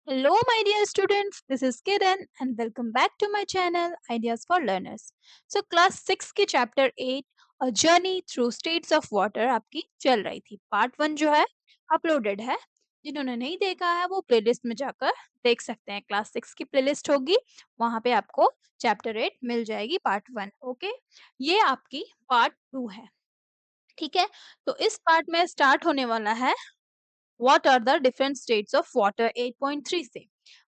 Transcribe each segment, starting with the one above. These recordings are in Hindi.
Hello, my dear students. This is Kiran, and welcome back to my channel Ideas for Learners. So, class 6 के chapter 8 A Journey Through States of Water आपकी चल रही थी. Part 1 जो है uploaded है. जिन्होंने नहीं देखा है वो प्लेलिस्ट में जाकर देख सकते हैं. क्लास 6 की प्लेलिस्ट होगी, वहां पे आपको चैप्टर 8 मिल जाएगी पार्ट 1. ओके, ये आपकी पार्ट 2 है. ठीक है, तो इस पार्ट में स्टार्ट होने वाला है what are the different states of water 8.3 से.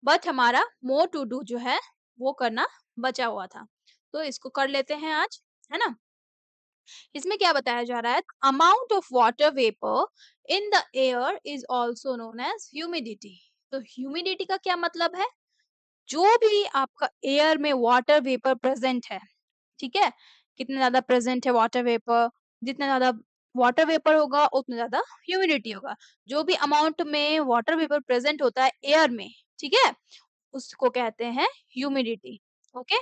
बट हमारा मोर टू डू जो है वो करना बचा हुआ था, तो इसको कर लेते हैं आज, है ना. इसमें क्या बताया जा रहा है, amount of water vapour in the air is also known as humidity. तो ह्यूमिडिटी का क्या मतलब है, जो भी आपका एयर में वाटर वेपर प्रेजेंट है, ठीक है, कितना ज्यादा प्रेजेंट है वाटर वेपर, जितना ज्यादा वाटर वेपर होगा उतना ज्यादा ह्यूमिडिटी होगा. जो भी अमाउंट में वाटर वेपर प्रेजेंट होता है एयर में, ठीक है, उसको कहते हैं ह्यूमिडिटी. ओके,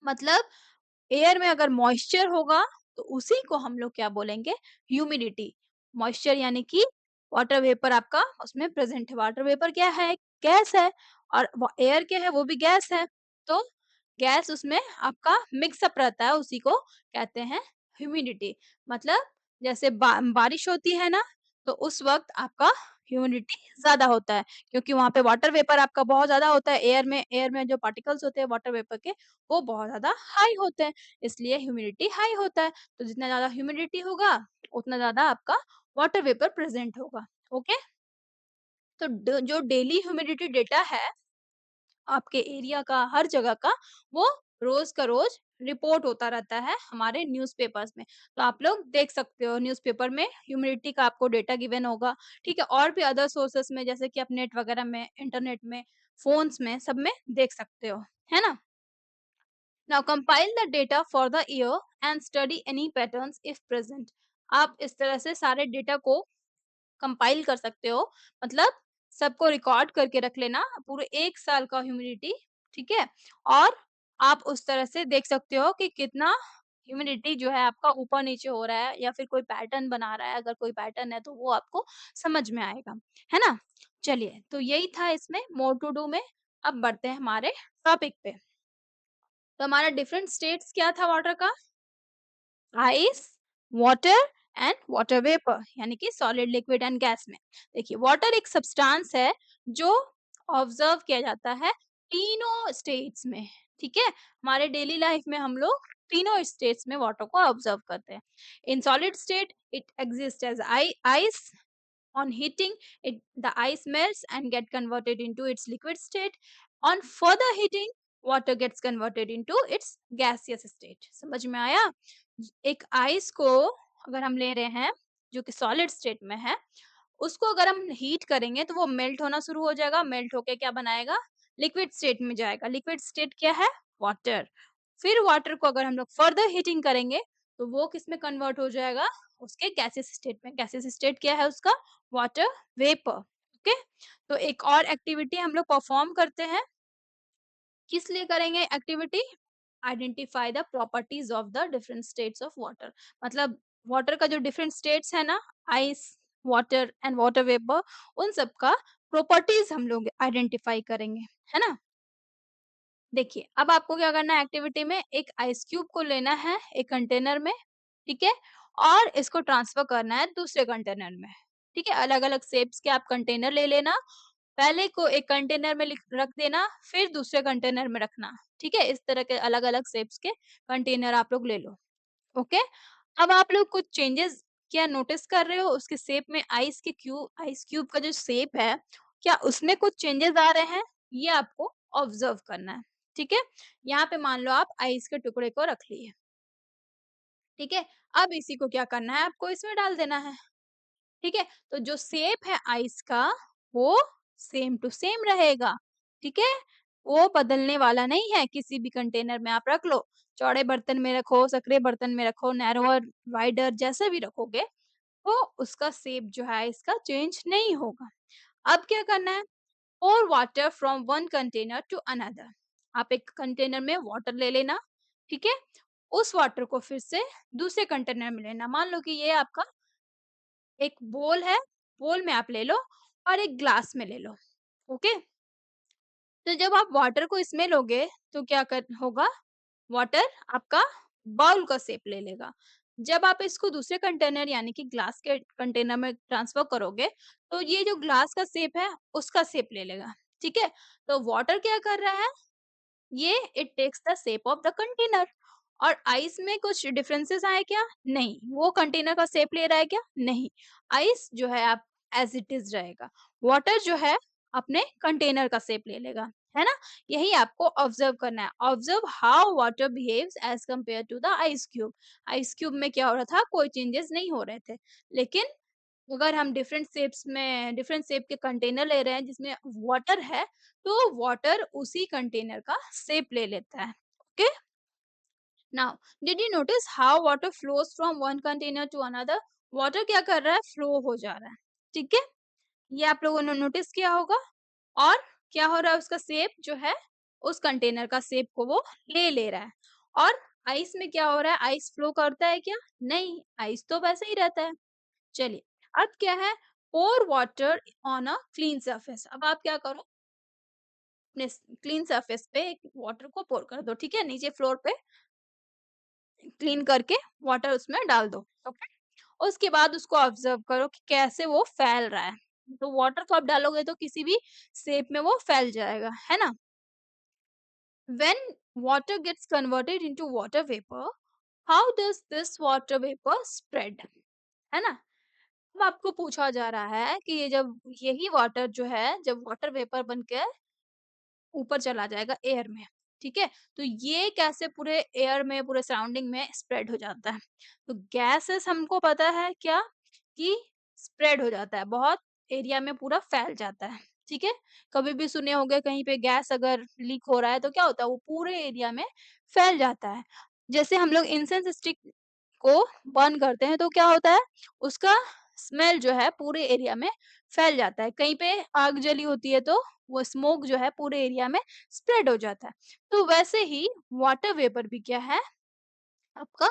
मतलब एयर में अगर मॉइस्चर होगा तो उसी को हम लोग क्या बोलेंगे, ह्यूमिडिटी. मॉइस्चर यानी कि वाटर वेपर आपका उसमें प्रेजेंट है. वाटर वेपर क्या है, गैस है, और एयर क्या है, वो भी गैस है. तो गैस उसमें आपका मिक्सअप रहता है, उसी को कहते हैं ह्यूमिडिटी. मतलब जैसे बारिश होती है ना, तो उस वक्त आपका ह्यूमिडिटी ज्यादा होता है, क्योंकि वहां पे वाटर वेपर आपका बहुत ज्यादा होता है. एयर में जो पार्टिकल्स होते हैं वाटर वेपर के, वो बहुत ज्यादा हाई होते हैं, इसलिए ह्यूमिडिटी हाई होता है. तो जितना ज्यादा ह्यूमिडिटी होगा उतना ज्यादा आपका वाटर वेपर प्रेजेंट होगा. ओके, तो जो डेली ह्यूमिडिटी डेटा है आपके एरिया का, हर जगह का, वो रोज का रोज रिपोर्ट होता रहता है हमारे न्यूज़पेपर्स में. तो आप लोग देख सकते हो न्यूज़पेपर में ह्यूमिडिटी का आपको डेटा गिवन होगा. ठीक है, और भी अदर सोर्सेस में जैसे कि आप नेट वगैरह में, इंटरनेट में, फोन्स में, सब में देख सकते हो, है ना. Now compile the data for the year and study any patterns if present. आप इस तरह से सारे डेटा को कंपाइल कर सकते हो, मतलब सबको रिकॉर्ड करके रख लेना पूरे एक साल का ह्यूमिडिटी. ठीक है, और आप उस तरह से देख सकते हो कि कितना ह्यूमिडिटी जो है आपका ऊपर नीचे हो रहा है, या फिर कोई पैटर्न बना रहा है. अगर कोई पैटर्न है तो वो आपको समझ में आएगा, है ना. चलिए, तो यही था इसमें मोर टू डू में. अब बढ़ते हैं हमारे टॉपिक पे. तो हमारा डिफरेंट स्टेट्स क्या था वाटर का, ice, water and water vapour, यानी कि सॉलिड, लिक्विड एंड गैस में. देखिए, वाटर एक सब्सटेंस है जो ऑब्जर्व किया जाता है तीनों स्टेट्स में. ठीक है, हमारे डेली लाइफ में हम लोग तीनों स्टेट्स में वाटर को ऑब्जर्व करते हैं. In solid state it exist as ice. On heating, the ice melts and get converted into its liquid state. On further heating, water gets converted into its gaseous state. समझ में आया. एक आइस को अगर हम ले रहे हैं जो कि सॉलिड स्टेट में है, उसको अगर हम हीट करेंगे तो वो मेल्ट होना शुरू हो जाएगा. मेल्ट होके क्या बनाएगा, लिक्विड स्टेट में जाएगा. लिक्विड स्टेट क्या है, वाटर. फिर वाटर को अगर हम लोग फर्दर हीटिंग करेंगे तो वो किस में कन्वर्ट हो जाएगा, उसके गैसेस स्टेट में. गैसेस स्टेट क्या है उसका, वाटर वेपर. ओके, तो एक और एक्टिविटी हम लोग परफॉर्म करते हैं. किस लिए करेंगे activity, identify the properties of the different states of water. मतलब वाटर का जो डिफरेंट स्टेट्स है ना, ice, water and water vapour, उन सब का प्रॉपर्टीज हम लोग आइडेंटिफाई करेंगे, है ना. देखिए, अब आपको क्या करना है एक्टिविटी में, एक आइस क्यूब को लेना है एक कंटेनर में. ठीक है, और इसको ट्रांसफर करना है दूसरे कंटेनर में. ठीक है, अलग अलग शेप्स के आप कंटेनर ले लेना. पहले को एक कंटेनर में रख देना, फिर दूसरे कंटेनर में रखना. ठीक है, इस तरह के अलग अलग शेप्स के कंटेनर आप लोग ले लो. ओके, अब आप लोग कुछ चेंजेस क्या नोटिस कर रहे हो उसके शेप में, आइस क्यूब का जो शेप है, क्या उसमें कुछ चेंजेस आ रहे हैं, ये आपको ऑब्जर्व करना है. ठीक है, यहाँ पे मान लो आप आइस के टुकड़े को रख लिए. ठीक है, अब इसी को क्या करना है, आपको इसमें डाल देना है. ठीक है, तो जो शेप है आइस का वो सेम टू सेम रहेगा. ठीक है, वो बदलने वाला नहीं है. किसी भी कंटेनर में आप रख लो, चौड़े बर्तन में रखो, सकरे बर्तन में रखो, नैरोअर, वाइडर, जैसे भी रखोगे, तो उसका शेप जो है इसका चेंज नहीं होगा. अब क्या करना है, pour water from one container to another. आप एक कंटेनर में वाटर ले लेना. ठीक है, उस वाटर को फिर से दूसरे कंटेनर में लेना. मान लो कि ये आपका एक बोल है, बोल में आप ले लो और एक ग्लास में ले लो. ओके, तो जब आप वाटर को इसमें लोगे तो क्या कर होगा, वाटर आपका बाउल का शेप ले लेगा। जब आप इसको दूसरे कंटेनर यानी कि ग्लास के कंटेनर में ट्रांसफर करोगे, तो ये जो ग्लास का शेप है, उसका शेप ले लेगा। ठीक है? तो वाटर क्या कर रहा है, ये it takes the shape of the container. और आइस में कुछ डिफरेंसेस आए क्या? नहीं। वो कंटेनर का शेप ले रहा है क्या? नहीं। आइस जो है आप एज इट इज रहेगा। वाटर जो है अपने कंटेनर का शेप ले लेगा, है ना? यही आपको ऑब्जर्व करना है। Observe how water behaves as compare to the ice cube. Ice cube में क्या हो रहा था, कोई चेंजेस नहीं हो रहे थे, लेकिन अगर हम डिफरेंट शेप के कंटेनर ले रहे हैं जिसमें वाटर है, तो वाटर उसी कंटेनर का शेप ले लेता है। Okay, now did you notice how water flows from one container to another? Water क्या कर रहा है, फ्लो हो जा रहा है। ठीक है, ये आप लोगों ने नोटिस किया होगा। और क्या हो रहा है, उसका शेप जो है, उस कंटेनर का शेप को वो ले रहा है। और आइस में क्या हो रहा है, आइस फ्लो करता है क्या? नहीं, आइस तो वैसे ही रहता है। चलिए, अब क्या है, pour water on a clean surface. अब आप क्या करो, अपने क्लीन सरफेस पे एक वाटर को पोर कर दो। ठीक है, नीचे फ्लोर पे क्लीन करके वाटर उसमें डाल दो। ओके, उसके बाद उसको ऑब्जर्व करो कि कैसे वो फैल रहा है। तो वाटर को आप डालोगे तो किसी भी शेप में वो फैल जाएगा, है ना? When water gets converted into water vapor, how does this water vapor spread? है ना? अब आपको पूछा जा रहा है कि ये जब यही वाटर जो है, जब वाटर वेपर बन के ऊपर चला जाएगा एयर में, ठीक है? तो ये कैसे पूरे एयर में, पूरे सराउंडिंग में स्प्रेड हो जाता है। तो गैसेस हमको पता है क्या, कि स्प्रेड हो जाता है, बहुत एरिया में पूरा फैल जाता है। ठीक है, कभी भी सुने होंगे कहीं पे गैस अगर लीक हो रहा है तो क्या होता है, वो पूरे एरिया में फैल जाता है। जैसे हम लोग इंसेंस स्टिक को बर्न करते हैं तो क्या होता है, उसका स्मेल जो है पूरे एरिया में फैल जाता है। कहीं पे आग जली होती है तो वो स्मोक जो है पूरे एरिया में स्प्रेड हो जाता है। तो वैसे ही वाटर वेपर भी क्या है आपका,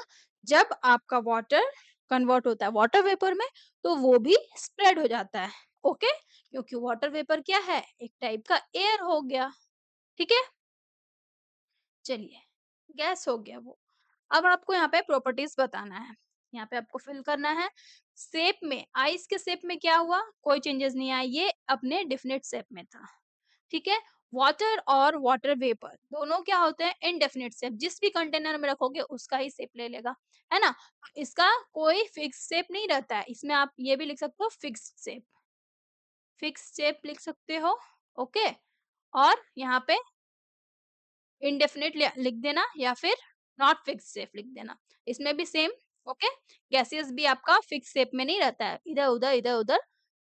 जब आपका वाटर कन्वर्ट होता है वाटर वेपर में, तो वो भी स्प्रेड हो जाता है। ओके, क्योंकि वाटर वेपर क्या है, एक टाइप का एयर हो गया। ठीक है, चलिए, गैस हो गया वो। अब आपको यहाँ पे प्रॉपर्टीज बताना है, यहाँ पे आपको फिल करना है। शेप में, आइस के शेप में क्या हुआ, कोई चेंजेस नहीं आया, ये अपने डिफिनिट शेप में था। ठीक है, वाटर और वाटर वेपर दोनों क्या होते हैं, इनडेफिनिट शेप। जिस भी कंटेनर में रखोगे उसका ही शेप ले लेगा, है ना? इसका कोई फिक्स शेप नहीं रहता है। इसमें आप ये भी लिख सकते हो फिक्स शेप, फिक्स शेप लिख सकते हो। ओके, और यहाँ पे इंडेफिनिट लिख देना या फिर नॉट फिक्स शेप लिख देना, इसमें भी सेम। ओके, गैसेस भी आपका फिक्स शेप में नहीं रहता है, इधर उधर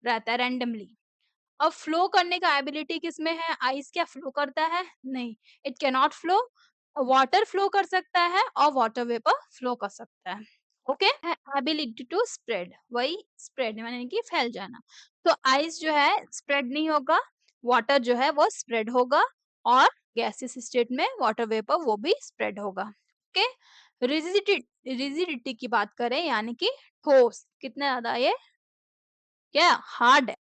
रहता है रैंडमली। अब फ्लो करने का एबिलिटी किसमें है, आइस क्या फ्लो करता है? नहीं, it can not flow. Water flow कर सकता है और वाटर वेपर फ्लो कर सकता है। ओके, एबिलिटी टू स्प्रेड, वही स्प्रेड माने कि फैल जाना। तो आइस जो है स्प्रेड नहीं होगा, वाटर जो है वो स्प्रेड होगा, और गैसियस स्टेट में वाटर वेपर वो भी स्प्रेड होगा। ओके, रिजिडिटी, रिजिडिटी की बात करें यानी कि ठोस, कितना ज्यादा ये क्या हार्ड है।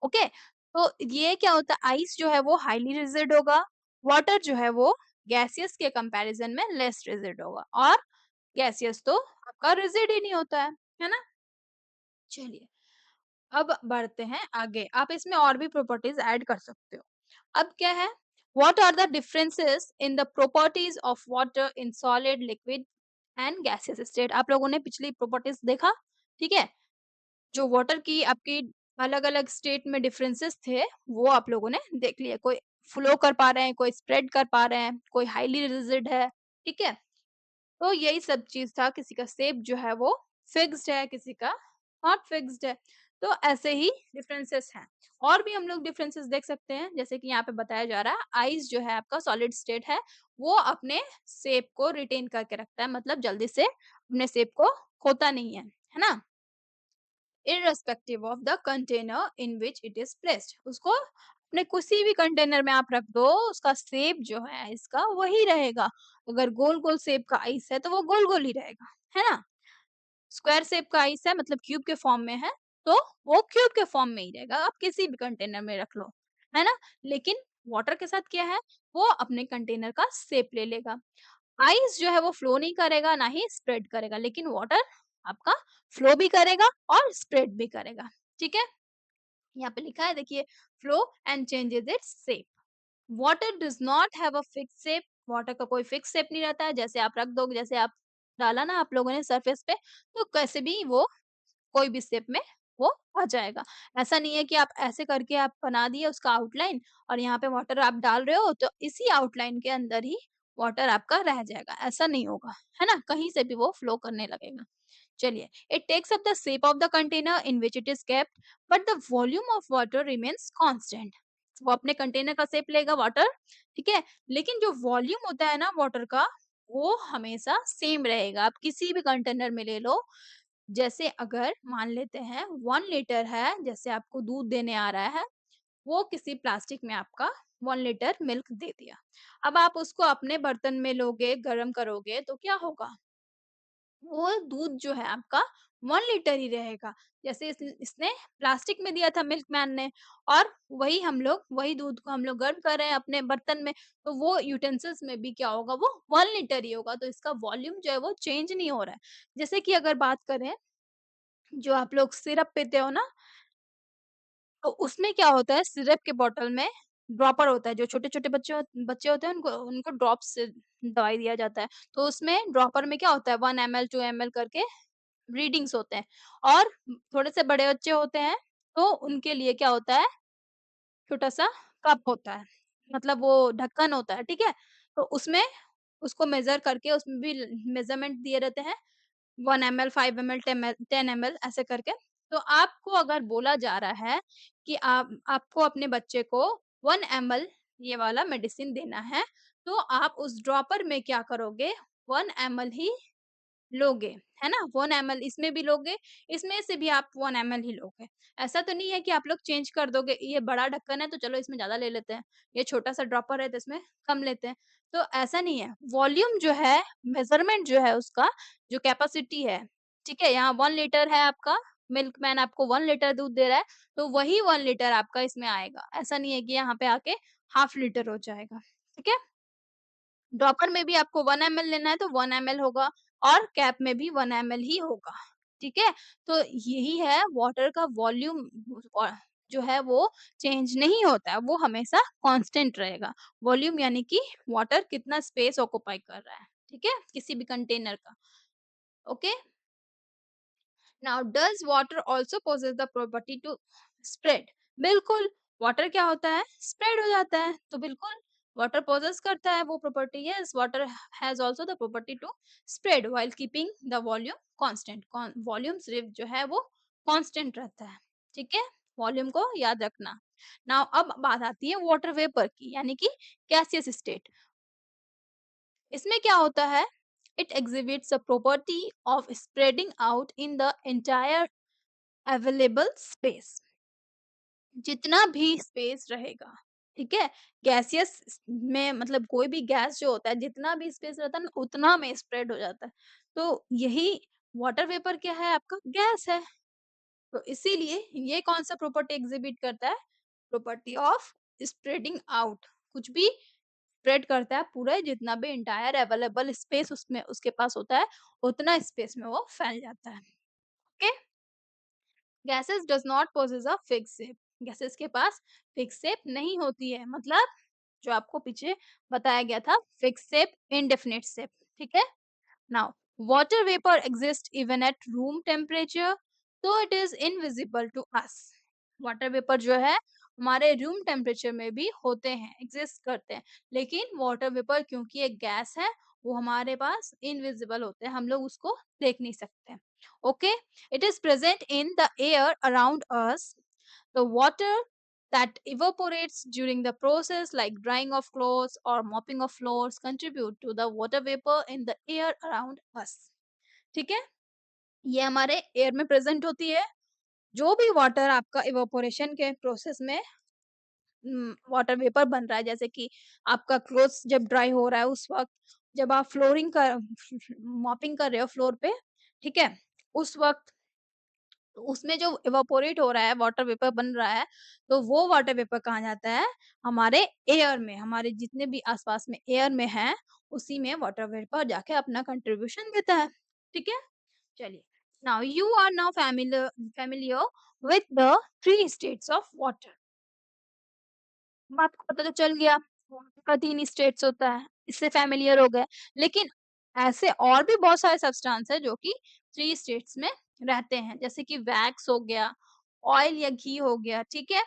ओके, तो ये क्या होता है, आइस जो है वो हाईली रिजिड होगा, वाटर जो है वो गैसियस के कंपैरिजन में लेस रिजिड होगा, और गैसियस तो आपका रिजिड ही नहीं होता है ना? चलिए, अब बढ़ते हैं आगे। आप इसमें और भी प्रॉपर्टीज ऐड कर सकते हो। अब क्या है, what are the differences in the properties of water in solid, liquid and gaseous state? आप लोगों ने पिछली प्रॉपर्टीज देखा, ठीक है? जो वाटर की आपकी अलग-अलग स्टेट में डिफरेंसेस थे, वो आप लोगों ने देख लिया। कोई फ्लो कर पा रहे हैं, कोई स्प्रेड कर पा रहे हैं, कोई हाईली रिजिड है, ठीक है? तो यही सब चीज़ था, किसी का शेप जो है वो फिक्स्ड है, किसी का नॉट फिक्स्ड है। तो ऐसे ही डिफरेंसेस हैं। और भी हम लोग डिफरेंसेस देख सकते हैं, जैसे कि यहाँ पे बताया जा रहा है, आइस जो है आपका सॉलिड स्टेट है, वो अपने शेप को रिटेन करके रखता है, मतलब जल्दी से अपने शेप को खोता नहीं है ना? Irrespective of the container in which it is placed, उसको अपने किसी भी कंटेनर में आप रख दो, उसका शेप जो है इसका वही रहेगा। अगर गोल गोल शेप का आइस है तो वो गोल गोल ही रहेगा, है ना? स्क्वायर शेप का आइस है, मतलब क्यूब के फॉर्म में है, तो वो क्यूब के फॉर्म में ही रहेगा, आप किसी भी कंटेनर में रख लो, है ना? लेकिन वाटर के साथ क्या है, वो अपने कंटेनर का शेप ले लेगा। आइस जो है वो फ्लो नहीं करेगा, ना ही स्प्रेड करेगा, लेकिन वाटर आपका फ्लो भी करेगा और स्प्रेड भी करेगा। ठीक है? यहाँ पे लिखा है देखिए, flow and changes its shape. Water does not have a fix shape. Water का कोई फिक्स शेप नहीं रहता है, जैसे आप रख दोगे, जैसे आप डाला ना आप लोगों ने सरफेस पे, तो कैसे भी वो कोई भी शेप में वो आ जाएगा। ऐसा नहीं है कि आप ऐसे करके आप बना दिए उसका आउटलाइन और यहाँ पे वाटर आप डाल रहे हो तो इसी आउटलाइन के अंदर ही वाटर आपका रह जाएगा, ऐसा नहीं होगा, है ना? कहीं से भी वो फ्लो करने लगेगा। चलिए, it takes up the shape of the container in which it is kept, but the volume of water remains constant. वो अपने कंटेनर का शेप लेगा वाटर, ठीक है? लेकिन जो वॉल्यूम होता है ना वाटर का, वो हमेशा सेम रहेगा। आप किसी भी कंटेनर में ले लो, जैसे अगर मान लेते हैं 1 लीटर है, जैसे आपको दूध देने आ रहा है, वो किसी प्लास्टिक में आपका 1 लीटर मिल्क दे दिया। अब आप उसको अपने बर्तन में लोगे, गरम करोगे तो क्या होगा? वो दूध जो है आपका 1 लीटर ही रहेगा। जैसे इसने प्लास्टिक में दिया था मिल्कमैन ने, और वही दूध को हम लोग गर्म कर रहे हैं अपने बर्तन में, तो वो यूटेंसिल्स में भी क्या होगा, वो 1 लीटर ही होगा, तो इसका वॉल्यूम जो है वो चेंज नहीं हो रहा है। जैसे कि अगर बात करें, जो आप लोग सिरप पीते हो ना, तो उसमें क्या होता है, सिरप के बॉटल में ड्रॉपर होता है, जो छोटे-छोटे बच्चे होते हैं उनको उनको ड्रॉप्स से दवाई दिया जाता है। तो उसमें ड्रॉपर में क्या होता है, 1 एमएल 2 एमएल करके रीडिंग्स होते हैं, और थोड़े से बड़े बच्चे होते हैं, तो उनके लिए क्या होता है, छोटा-सा कप होता है, मतलब वो ढक्कन होता है, ठीक है? तो उसमें उसको मेज़र करके उसमें भी मेज़रमेंट दिए रहते हैं, 1 एमएल, 5 एमएल, 10 एमएल ऐसे करके। तो आपको अगर बोला जा रहा है कि आपको अपने बच्चे को 1 एमएल ये वाला मेडिसिन देना है, तो आप उस ड्रॉपर में क्या करोगे, 1 एमएल ही लोगे, है ना? 1 एमएल इसमें भी लोगे, इसमें से भी आप 1 एमएल ही लोगे। ऐसा तो नहीं है कि आप लोग चेंज कर दोगे, ये बड़ा ढक्कन है तो चलो इसमें ज़्यादा ले लेते हैं, ये छोटा-सा ड्रॉपर है तो इसमें कम लेते हैं, तो ऐसा नहीं है। वॉल्यूम जो है, मेज़रमेंट जो है उसका, जो कैपेसिटी है, ठीक है? यहाँ 1 लीटर है आपका, मिल्कमैन आपको 1 लीटर दूध दे रहा है, तो वही 1 लीटर आपका इसमें आएगा। ऐसा नहीं है कि यहाँ पे आके हाफ लीटर हो जाएगा, ठीक है? ड्रॉपर में भी आपको 1 एमएल लेना है तो 1 एमएल होगा, और कैप में भी 1 एमएल ही होगा, ठीक है? तो यही है, वाटर का वॉल्यूम व जो है वो चेंज नहीं होता है, वो हमेशा कांस्टेंट रहेगा। वॉल्यूम यानी कि वाटर कितना स्पेस ऑक्यूपाई कर रहा है, ठीक है? किसी भी कंटेनर का, okay? Now does water also possess the property to spread? बिल्कुल, वाटर क्या होता है? स्प्रेड हो जाता है। तो बिल्कुल, वाटर पोजेस करता है वो property. Yes, water has also the property to spread while keeping the volume constant. Volume सिर्फ जो है वो कांस्टेंट रहता है। ठीक है? वॉल्यूम को याद रखना। नाउ अब बात आती है वाटर वेपर की, यानी कि गैसियस स्टेट। इसमें क्या होता है, it exhibits a property of spreading out in the entire available space. जितना भी स्पेस रहेगा, ठीक है, गैसियस में मतलब कोई भी गैस जो होता है, जितना भी स्पेस रहता है ना उतना में स्प्रेड हो जाता है। तो यही वाटर वेपर क्या है, आपका गैस है। तो इसीलिए ये कौन सा प्रॉपर्टी एग्जिबिट करता है, प्रॉपर्टी ऑफ स्प्रेडिंग आउट। कुछ भी स्प्रेड करता है, पूरा जितना भी इंटायर अवेलेबल स्पेस उसमें उसके पास होता है, उतना स्पेस में वो फैल जाता है। Okay, gases does not possess a fix shape. Gases के पास फिक्स शेप नहीं होती है, मतलब जो आपको पीछे बताया गया था, फिक्स शेप, इंडेफिनिट शेप, ठीक है? Now water vapor exists even at room temperature, so it is invisible to us. Water vapour जो है हमारे रूम टेम्परेचर में भी होते हैं, एग्जिस्ट करते हैं, लेकिन वाटर वेपर क्योंकि एक गैस है, वो हमारे पास इनविजिबल होते हैं, हम लोग उसको देख नहीं सकते। Okay, it is present in the air around us. The water that evaporates during the process, like drying of clothes or mopping of floors, contribute to the water vapor in the air around us. ठीक है, ये हमारे एयर में प्रेजेंट होती है। जो भी वाटर आपका इवेपोरेशन के प्रोसेस में वाटर वेपर बन रहा है, जैसे कि आपका क्लोथ्स जब ड्राई हो रहा है उस वक्त, जब आप फ्लोरिंग कर मॉपिंग कर रहे हो फ्लोर पे, ठीक है, उस वक्त तो उसमें जो इवेपोरेट हो रहा है, वाटर वेपर बन रहा है, तो वो वाटर वेपर कहाँ जाता है? हमारे एयर में, हमारे जितने भी आस-पास में एयर में हैं, उसी में वाटर वेपर जाके अपना कंट्रीब्यूशन देता है। ठीक है? चलिए, now you are now familiar with the 3 states of water। अब आपको पता तो चल गया, वाटर का 3 स्टेट्स होता है, इससे फ़ैमिलियर हो गए। लेकिन ऐसे और भी बहुत सारे सब्सटेंस हैं जो कि 3 स्टेट्स में रहते हैं, जैसे कि वैक्स हो गया, ऑयल या घी हो गया, ठीक है?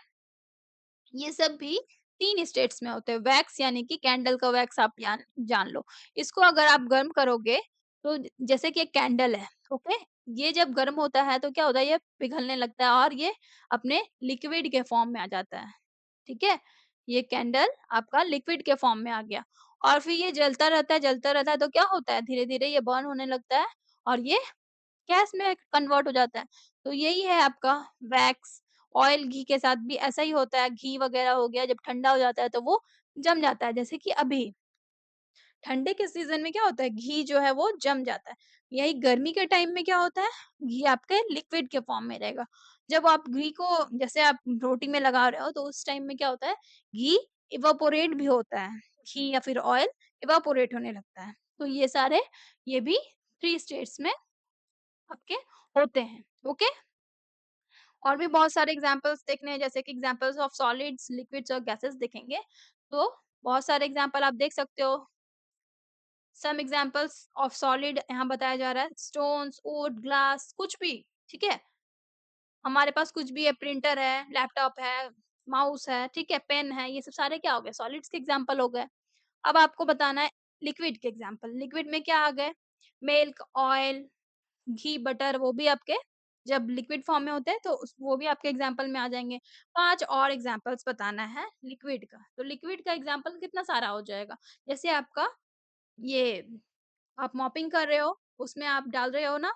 ये सब भी 3 स्टेट्स में होते हैं। वैक्स यानी कि कैंडल का वैक्स आप जान जान लो। इसको अगर आप गर्म करोगे तो जैसे कि एक कैंडल है, ओके? ये जब गर्म होता है तो क्या होता है, ये पिघलने लगता है और ये अपने लिक्विड के फॉर्म में आ जाता है। ठीक है? ये कैंडल आपका लिक्विड के फॉर्म में आ गया और फिर ये जलता रहता है तो क्या होता है, धीरे-धीरे ये बर्न होने लगता है और ये गैस में कन्वर्ट हो जाता है। तो यही है आपका वैक्स। ऑयल घी के साथ भी ऐसा ही होता है, घी वगैरह हो गया जब ठंडा हो जाता है तो वो जम जाता है। जैसे कि अभी ठंडे के सीज़न में क्या होता है, घी जो है वो जम जाता है। यही गर्मी के टाइम में क्या होता है, घी आपके लिक्विड के फॉर्म में रहेगा। जब आप घी को जैसे आप रोटी में लगा रहे हो तो उस टाइम में क्या होता है, घी इवेपोरेट भी होता है। घी या फिर ऑयल इवेपोरेट होने लगता है। तो ये भी 3 स्टेट्स में आपके होते हैं। ओके? और भी बहुत सारे एग्ज़ाम्पल्स देखने हैं, जैसे कि एग्ज़ाम्पल्स ऑफ सॉलिड्स, लिक्विड्स और गैसेस देखेंगे। तो बहुत सारे एग्ज़ाम्पल आप देख सकते हो। सम एग्ज़ाम्पल्स ऑफ सॉलिड यहाँ बताया जा रहा है, स्टोन्स, वुड, ग्लास कुछ भी, ठीक है? हमारे पास कुछ भी है, प्रिंटर है, लैपटॉप है, माउस है, ठीक है? पेन है, ये सब सारे क्या हो गए? सॉलिड्स के एग्ज़ाम्पल हो गए। अब आपको बताना है लिक्विड के एग्ज़ाम्पल। लिक्विड में क्या आ गए? मिल्क, ऑयल, घी, बटर वो भी आपके जब लिक्विड फॉर्म में होते हैं तो वो भी आपके एग्जांपल में आ जाएँगे। 5 और एग्जांपल्स बताना है लिक्विड का। तो लिक्विड का एग्जांपल कितना सारा हो जाएगा। जैसे आपका ये आप मॉपिंग कर रहे हो, उसमें आप डाल रहे हो ना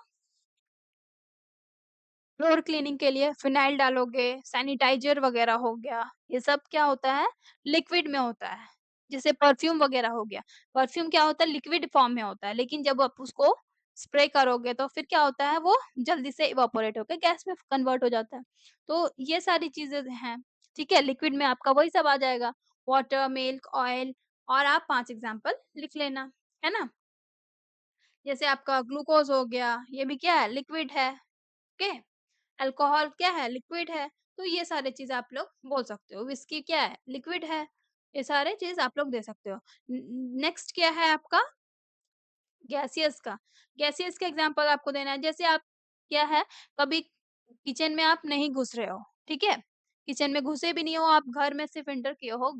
फ्लोर क्लीनिंग के लिए फिनाइल डालोगे, सैनिटाइज़र वगैरह हो गया, ये सब क्या होता है लिक्विड में होता है। जैसे परफ्यूम वगैरह हो गया, परफ्यूम क्या होता है लिक्विड फॉर्म में होता है, लेकिन जब आप उसको स्प्रे करोगे तो फिर क्या होता है वो जल्दी से इवेपोरेट होके गैस में कन्वर्ट हो जाता है। तो ये सारी चीज़ें हैं, ठीक है? लिक्विड में आपका वही सब आ जाएगा, वाटर, मिल्क, ऑयल और आप 5 एग्ज़ाम्पल लिख लेना, है ना? जैसे आपका ग्लूकोज़ हो गया, ये भी क्या है लिक्विड है, ओके? अल्कोहल क्या है? लिक्विड है। तो ये सारी चीज़ आप लोग बोल सकते हो। व्हिस्की क्या है? लिक्विड है। ये सारे चीज़ आप लोग दे सकते हो। नेक्स्ट क्या है आपका? गैसियस का। गैसियस का एग्ज़ाम्पल आपको देना है। जैसे आप क्या है, कभी किचन में आप नहीं घुस रहे हो, ठीक है? किचन में घुसे भी नहीं हो, आप घर में सिर्फ़ एंटर किए हो,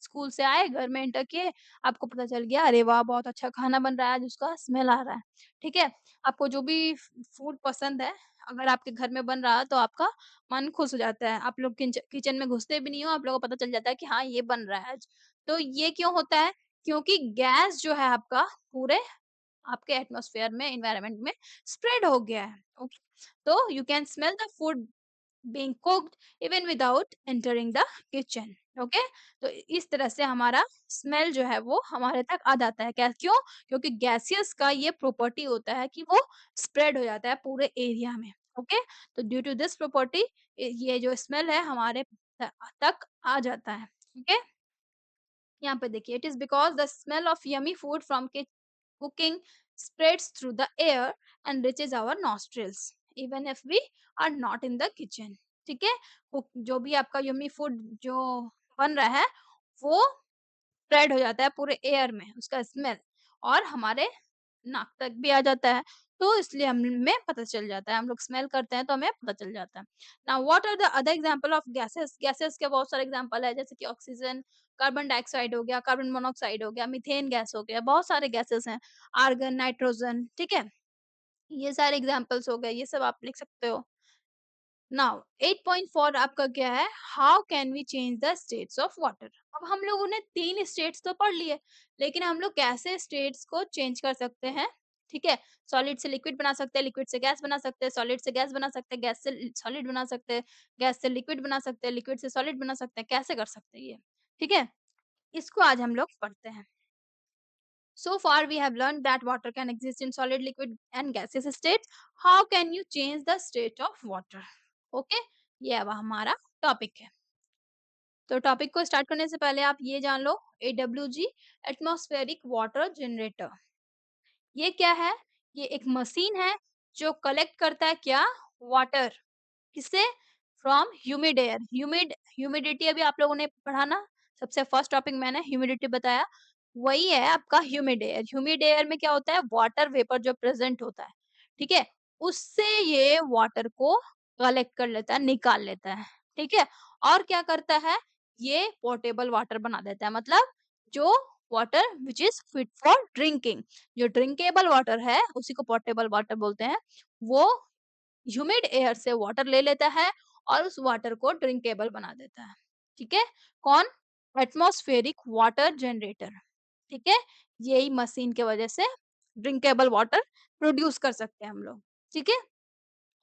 स्कूल से आए, घर में एंटर किए, आपको पता चल गया, अरे वाह! बहुत अच्छा खाना बन रहा है, आज उसका स्मेल आ रहा है, ठीक है? आपको जो भी फूड पसंद है, अगर आपके घर में बन रहा है, तो आपका मन खुश हो जाता है। आप लोग किचन में घुसते भी नहीं हो, आप लोगों को पता चल जाता है कि हाँ, ये बन रहा है आज। तो ये क्यों होता है? क्योंकि गैस जो है आपका पूरे आपके एटमॉस्फेयर में एनवायरनमेंट में स्प्रेड हो गया है ओके तो you can smell the food being cooked even without entering the kitchen okay तो इस तरह से हमारा स्मेल जो है वो हमारे तक आ जाता है क्या क्यों क्योंकि गैसियस का ये प्रॉपर्टी होता है कि वो स्प्रेड हो जाता है पूरे एरिया में ओके तो ड्यू टू दिस प्रॉपर्टी ये जो स्मेल है हमारे तक आ जाता है ओके यहाँ पे देखिए it is because the smell of yummy food from cooking spreads through the air and reaches our nostrils even if we are not in the kitchen ठीक है जो भी आपका यम्मी फूड जो बन रहा है वो स्प्रेड हो जाता है पूरे एयर में उसका स्मेल और हमारे नाक तक भी आ जाता है तो इसलिए हमें पता चल जाता है हम लोग स्मेल करते हैं तो हमें पता चल जाता है now what are the other example of gases gases के बहुत सारे एग्जांपल है जैसे कि ऑक्सीजन कार्बन डाइऑक्साइड हो गया कार्बन मोनोऑक्साइड हो गया मीथेन गैस हो गया बहुत सारे गैसेस हैं आर्गन नाइट्रोजन ठीक है ये सारे एग्जांपल्स हो गए ये सब आप लिख सकते हो नाउ 8.4 आपका क्या है how can we change the states of water अब हम लोगों ने 3 स्टेट्स तो पढ़ लिए लेकिन हम लोग कैसे स्टेट्स को चेंज कर सकते हैं ठीक है सॉलिड से लिक्विड बना सकते हैं लिक्विड से गैस बना सकते हैं सॉलिड से गैस बना सकते हैं गैस से सॉलिड बना सकते हैं गैस से लिक्विड बना सकते हैं लिक्विड से सॉलिड बना सकते हैं कैसे कर सकते हैं ये ठीक है इसको आज हम लोग पढ़ते हैं So far, we have learned that water can exist in solid, liquid, and gaseous states. How can you change the state of water? Okay, ये अब हमारा टॉपिक है. तो टॉपिक को स्टार्ट करने से पहले आप ये जान लो, AWG एटमॉस्फेरिक वाटर जनरेटर ये क्या है? ये एक मशीन है जो कलेक्ट करता है क्या? वाटर. किससे? From humid air. ह्यूमिडिटी अभी आप लोगों ने पढ़ा ना, सबसे फर्स्ट टॉपिक मैंने ह्यूमिडिटी बताया, वही है आपका ह्यूमिड एयर. ह्यूमिड एयर में क्या होता है? वाटर वेपर जो प्रेजेंट होता है, ठीक है, उससे ये वाटर को कलेक्ट कर लेता है, निकाल लेता है, ठीक है. और क्या करता है? ये पोर्टेबल वाटर बना देता है, मतलब जो water which is fit for drinking, जो ड्रिंकेबल वाटर है उसी को पोर्टेबल वाटर बोलते हैं. वो ह्यूमिड एयर से वाटर ले लेता है और उस वाटर को ड्रिंकेबल बना देता है, ठीक है. कौन? एटमॉस्फेरिक वाटर जनरेटर, ठीक है. यही मशीन के वजह से ड्रिंकेबल वाटर प्रोड्यूस कर सकते हैं हम लोग, ठीक है.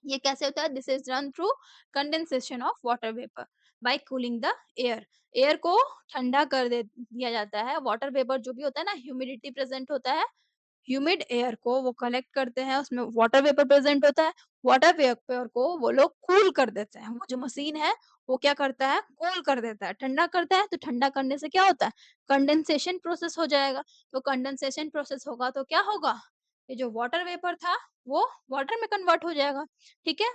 ये कैसे होता है? This is run through condensation of water vapour by cooling the air. Air को ठंडा कर दे दिया जाता है. वाटर वेपर जो भी होता है ना, ह्यूमिडिटी प्रेजेंट होता है, ह्यूमिड एयर को वो कलेक्ट करते हैं, उसमें वाटर वेपर प्रेजेंट होता है. वाटर वेपर को वो लोग कूल कर देते हैं. वो जो मशीन है वो क्या करता है? कूल कर देता है, ठंडा करता है. तो ठंडा करने से क्या होता है? कंडेंसेशन प्रोसेस हो जाएगा. तो कंडेंसेशन प्रोसेस होगा तो क्या होगा? ये जो वाटर वेपर था वो वाटर में कन्वर्ट हो जाएगा, ठीक है.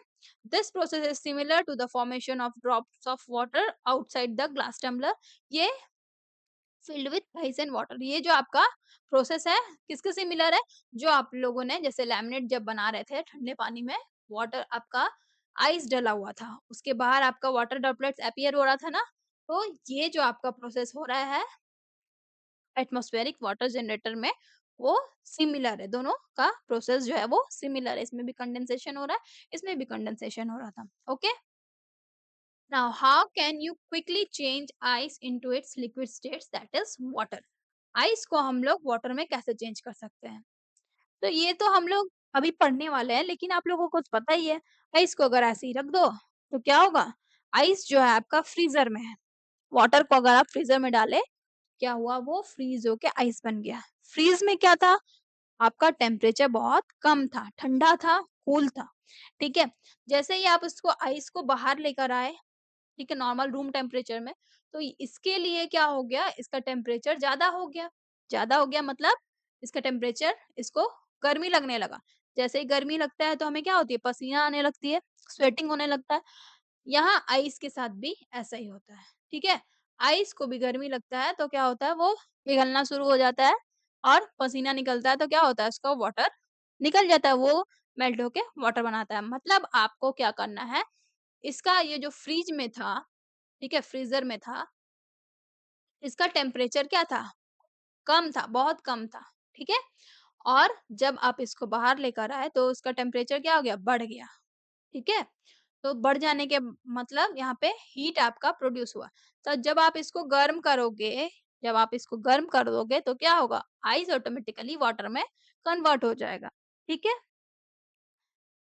This process is similar to the formation of drops of water outside the glass tumbler. ये filled with ice and water. ये जो आपका प्रोसेस है किसके सिमिलर है? जो आप लोगों ने जैसे लैमिनेट जब बना रहे थे ठंडे पानी में, वाटर आपका आइस डला हुआ था, उसके बाहर आपका वाटर ड्रॉपलेट्स अपीयर हो रहा था ना, तो ये जो आपका प्रोसेस हो रहा है एटमॉस्फेरिक वाटर जनरेटर में, वो सिमिलर है. दोनों का प्रोसेस जो है वो सिमिलर है. इसमें भी कंडेंसेशन हो रहा है, इसमें भी कंडेंसेशन हो रहा था. Okay. Now, how can you quickly change ice into its liquid states, that is water? Ice को हम लोग वाटर में कैसे चेंज कर सकते हैं? तो ये तो हम लोग अभी पढ़ने वाले हैं, लेकिन आप लोगों को तो पता ही है. आइस को अगर ऐसे ही रख दो तो क्या होगा? आइस जो है आपका फ्रीजर में है. वाटर को अगर आप फ्रीजर में डाले, क्या हुआ? वो फ्रीज होके आइस बन गया. फ्रीज में क्या था? आपका टेम्परेचर बहुत कम था, ठंडा था, कूल था, ठीक है. जैसे ही आप उसको आइस को बाहर लेकर आए, ठीक है, नॉर्मल रूम टेम्परेचर में, तो इसके लिए क्या हो गया? इसका टेम्परेचर ज़्यादा हो गया. ज़्यादा हो गया मतलब इसका टेम्परेचर, इसको गर्मी लगने लगा. जैसे ही गर्मी लगता है तो हमें क्या होती है? पसीना आने लगती है, स्वेटिंग होने लगता है. यहाँ आइस के साथ भी ऐसा ही होता है, ठीक है. आइस को भी गर्मी लगता है तो क्या होता है? वो पिघलना शुरू हो जाता है और पसीना निकलता है तो क्या होता है? उसका वाटर निकल जाता है, वो मेल्ट होके वाटर बनाता है. मतलब आपको क्या करना है? इसका ये जो फ्रिज में था, ठीक है, फ्रीज़र में था, इसका टेम्परेचर क्या था? कम था, बहुत कम था, ठीक है? और जब आप इसको बाहर लेकर आए तो उसका टेम्परेचर क्या हो गया? बढ़ गया, ठीक है? तो बढ़ जाने के मतलब यहाँ पे हीट आपका प्रोड्यूस हुआ. तो जब आप इसको गर्म कर दोगे तो क्या होगा? आइस ऑटोमेटिकली वाटर में कन्वर्ट हो जाएगा, ठीक है?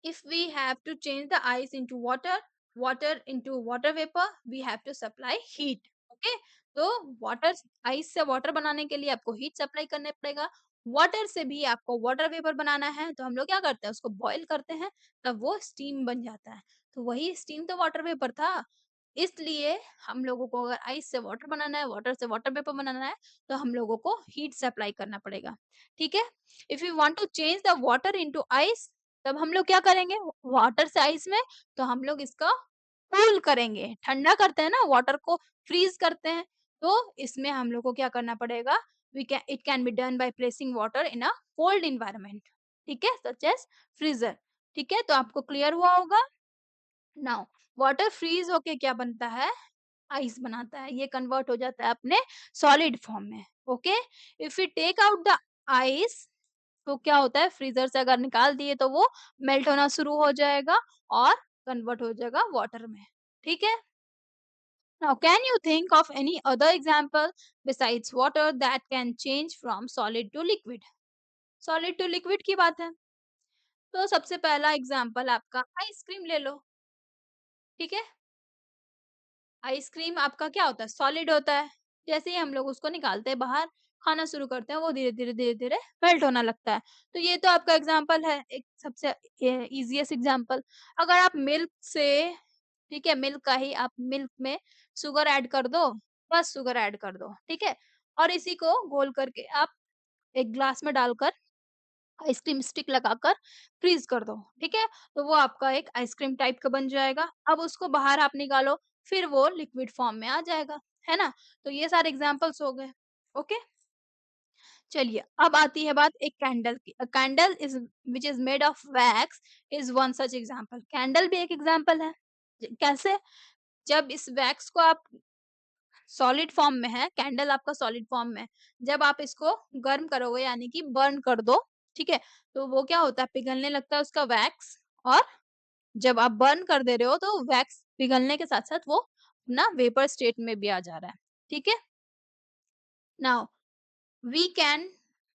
If we have to change the ice into water, water into water vapor, we have to supply heat. Okay, तो वाटर आइस से वाटर बनाने के लिए आपको हीट सप्लाई करना पड़ेगा. वाटर से भी आपको वाटर वेपर बनाना है तो हम लोग क्या करते हैं? उसको बॉईल करते हैं, तब वो स्टीम बन जाता है. तो वही स्टीम तो वाटर वेपर था. इसलिए हम लोगों को अगर आइस से वाटर बनाना है, वाटर से वाटर वेपर बनाना है, तो हम लोगों को हीट सप्लाई करना पड़ेगा, ठीक है. If you want to change the water into ice, तब हम लोग क्या करेंगे? वाटर से आइस में, तो हम लोग इसका कूल करेंगे, ठंडा करते हैं ना, वाटर को फ्रीज करते हैं. तो इसमें हम लोग को क्या करना पड़ेगा? We can it can be done by placing water in a cold environment, ठीक है, सच एज फ्रीजर, ठीक है. तो आपको क्लियर हुआ होगा. नाउ वाटर फ्रीज होके क्या बनता है? आइस बनाता है. ये कन्वर्ट हो जाता है अपने सॉलिड फॉर्म में. Okay. If we take out the ice, तो क्या होता है? फ्रीजर से अगर निकाल दिए तो वो मेल्ट होना शुरू हो जाएगा और कन्वर्ट हो जाएगा वाटर में, ठीक है. Now can you think of any other example besides water that can change from solid to liquid? Solid to liquid की बात है, तो सबसे पहला एग्जांपल आपका आइसक्रीम ले लो, ठीक है. आइसक्रीम आपका क्या होता है? सॉलिड होता है. जैसे ही हम लोग उसको निकालते हैं बाहर, खाना शुरू करते हैं वो धीरे-धीरे मेल्ट होना लगता है। तो ये तो आपका एग्ज़ाम्पल है, एक सबसे ईज़ीएस्ट एग्ज़ाम्पल। अगर आप मिल्क से, ठीक है, मिल्क का ही आप मिल्क में शुगर ऐड कर दो, बस शुगर ऐड कर दो, ठीक है? और इसी को घोल करके आप एक ग्लास में डालकर आइसक्रीम स्टिक लगाकर फ्रीज़ कर दो, ठीक है? तो वो आपका एक आइसक्रीम टाइप का बन जाएगा। अब उसको बाहर आप निकालो, फिर वो लिक्विड फॉर्म में आ जाएगा, है ना? तो ये सारे एग्ज़ाम्पल्स हो गए, ओके? चलिए, अब आती है बात एक कैंडल की। अ candle is which is made of wax is one such example. Candle भी एक एग्ज़ाम्पल है। ज कैसे? जब इस वैक्स को आप सॉलिड फॉर्म में है, कैंडल आपका सॉलिड फॉर्म में है। जब आप इसको गर्म करोगे यानी कि बर्न कर दो, ठीक है? तो वो क्या होता है, पिघलने लगता है उसका वैक्स, और जब आप बर्न कर दे रहे हो तो वैक्स पिघलने के साथ-साथ वो अपना वेपर स्टेट में भी आ जा रहा है, ठीक है? Now we can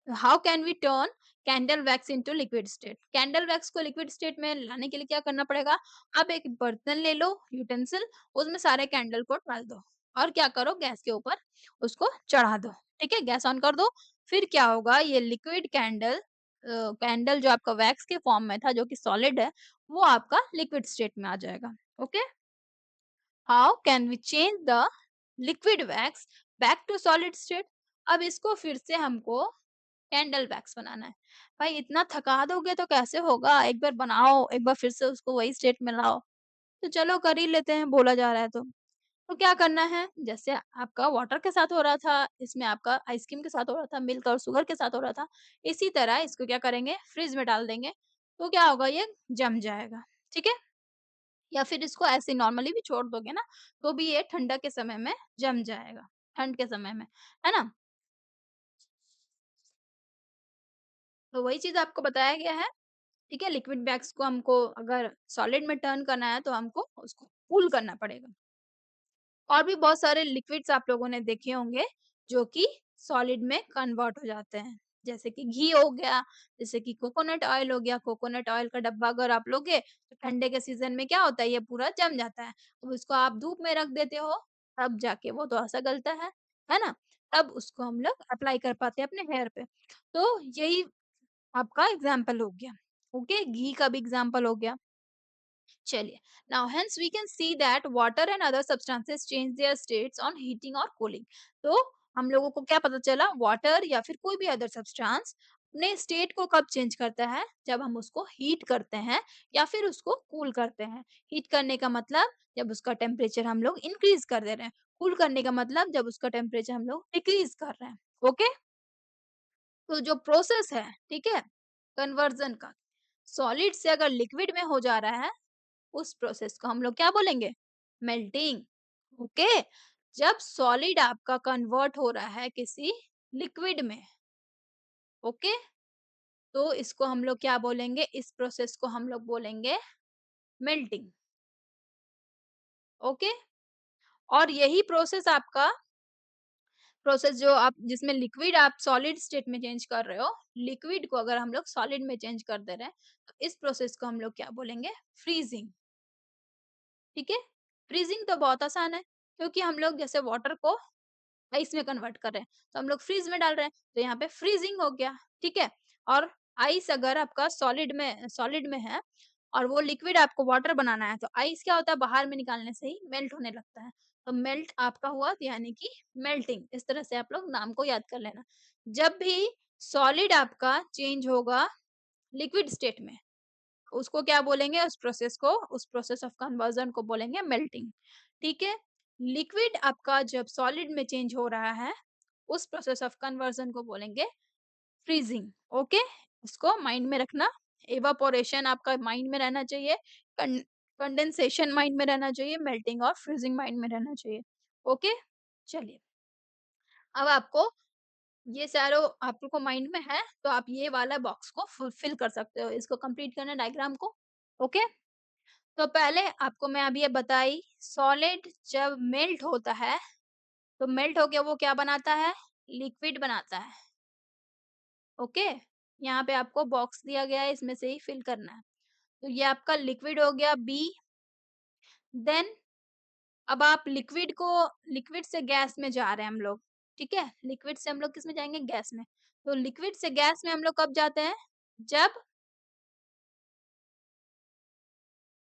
how can we turn candle wax into liquid state? Candle wax को लिक्विड स्टेट में लाने के लिए क्या करना पड़ेगा? आप एक बर्तन ले लो, यूटेंसिल, उसमें सारे कैंडल को डाल दो और क्या करो, गैस के ऊपर उसको चढ़ा दो, ठीक है? गैस ऑन कर दो। फिर क्या होगा, ये लिक्विड कैंडल कैंडल जो आपका वैक्स के फॉर्म में था, जो कि सॉलिड है, वो आपका लिक्विड स्टेट में आ जाएगा, okay? How can we change the liquid wax back to solid state? अब इसको फिर से हमको कैंडल वैक्स बनाना है। भाई इतना थका दोगे तो कैसे होगा? एक बार बनाओ, एक बार फिर से उसको वही स्टेट में लाओ। तो चलो कर ही लेते हैं, बोला जा रहा है तो। तो क्या करना है, जैसे आपका वाटर के साथ हो रहा था, इसमें आपका आइसक्रीम के साथ हो रहा था, मिल्क और शुगर के साथ हो रहा था, इसी तरह इसको क्या करेंगे, फ्रिज में डाल देंगे। तो क्या होगा, ये जम जाएगा, ठीक है? या फिर इसको ऐसे नॉर्मली भी छोड़ दोगे ना, तो भी ये ठंडक के समय में जम जाएगा, ठंड के समय में, है ना? तो वही चीज़ आपको बताया गया है, ठीक है? लिक्विड बैग्स को हमको अगर सॉलिड में टर्न करना है, तो हमको उसको कूल करना पड़ेगा। और भी बहुत सारे लिक्विड्स आप लोगों ने देखे होंगे, जो कि सॉलिड में कन्वर्ट हो जाते हैं। जैसे कि घी हो गया, जैसे कि कोकोनट ऑयल हो गया, कोकोनट ऑयल का डब्बा अगर आप लोगे, तो ठंडे के सीज़न में क्या होता है, ये पूरा जम जाता है। अब उसको आप धूप में रख देते हो, तब जाके वो थोड़ा-सा गलता है ना? तब उसको हम लोग अप्लाई कर पाते हैं अपने हेयर पे। तो यही आपका एग्ज़ाम्पल हो गया, ओके? घी का भी एग्ज़ाम्पल हो गया। चलिए, now hence we can see that water and other substances change their states on heating और कूलिंग। तो हम लोगों को क्या पता चला, वाटर या फिर कोई भी अदर सब्सटेंस अपने स्टेट को कब चेंज करता है, जब हम उसको हीट करते हैं या फिर उसको कूल करते हैं। हीट करने का मतलब जब उसका टेम्परेचर हम लोग इंक्रीज कर दे रहे हैं, कूल करने का मतलब जब उसका टेम्परेचर हम लोग डिक्रीज कर रहे हैं, ओके? तो जो प्रोसेस है, ठीक है, कन्वर्जन का, सॉलिड से अगर लिक्विड में हो जा रहा है, उस प्रोसेस को हम लोग क्या बोलेंगे, मेल्टिंग, ओके? जब सॉलिड आपका कन्वर्ट हो रहा है किसी लिक्विड में, ओके, तो इसको हम लोग क्या बोलेंगे, इस प्रोसेस को हम लोग बोलेंगे मेल्टिंग, ओके? और यही प्रोसेस जो आप जिसमें लिक्विड आप सॉलिड स्टेट में चेंज कर रहे हो, लिक्विड को अगर हम लोग सॉलिड में चेंज कर दे रहे हैं, तो इस प्रोसेस को हम लोग क्या बोलेंगे, फ्रीजिंग, ठीक है? फ्रीजिंग तो बहुत आसान है, क्योंकि हम लोग जैसे वाटर को आइस में कन्वर्ट कर रहे हैं, तो हम लोग फ्रीज में डाल रहे हैं, तो यहाँ पे फ्रीजिंग हो गया, ठीक है? और आइस अगर आपका सॉलिड में है और वो लिक्विड आपको वाटर बनाना है, तो आइस क्या होता है, बाहर में निकालने से ही मेल्ट होने लगता है। तो मेल्ट आपका हुआ, तो यानी कि मेल्टिंग, इस तरह से आप लोग नाम को याद कर लेना। जब भी सॉलिड आपका चेंज होगा लिक्विड स्टेट में, उसको क्या बोलेंगे, उस प्रोसेस ऑफ कन्वर्जन को बोलेंगे मेल्टिंग, ठीक है? लिक्विड आपका जब सॉलिड में चेंज हो रहा है, उस प्रोसेस ऑफ कन्वर्जन को बोलेंगे फ्रीजिंग, ओके? इसको माइंड में रखना। इवापोरेशन आपका माइंड में रहना चाहिए, कन कंडेंसेशन माइंड में रहना चाहिए, मेल्टिंग और फ्रीजिंग माइंड में रहना चाहिए, ओके? चलिए, अब आपको ये सारों आप लोग को माइंड में है, तो आप ये वाला बॉक्स को फिल कर सकते हो। इसको कंप्लीट करना है डायग्राम को, ओके? तो पहले आपको मैं अभी ये बताई, सॉलिड जब मेल्ट होता है, तो मेल्ट होके वो क्या बनाता है? लिक्विड बनाता है, ओके? यहाँ पे आपको बॉक्स दिया गया है, इसमें से ही फिल करना है। तो ये आपका लिक्विड हो गया बी, देन अब आप लिक्विड से गैस में जा रहे हैं हम लोग, ठीक है? लिक्विड से हम लोग किसमें जाएँगे? गैस में। तो लिक्विड से गैस में हम लोग कब जाते हैं? जब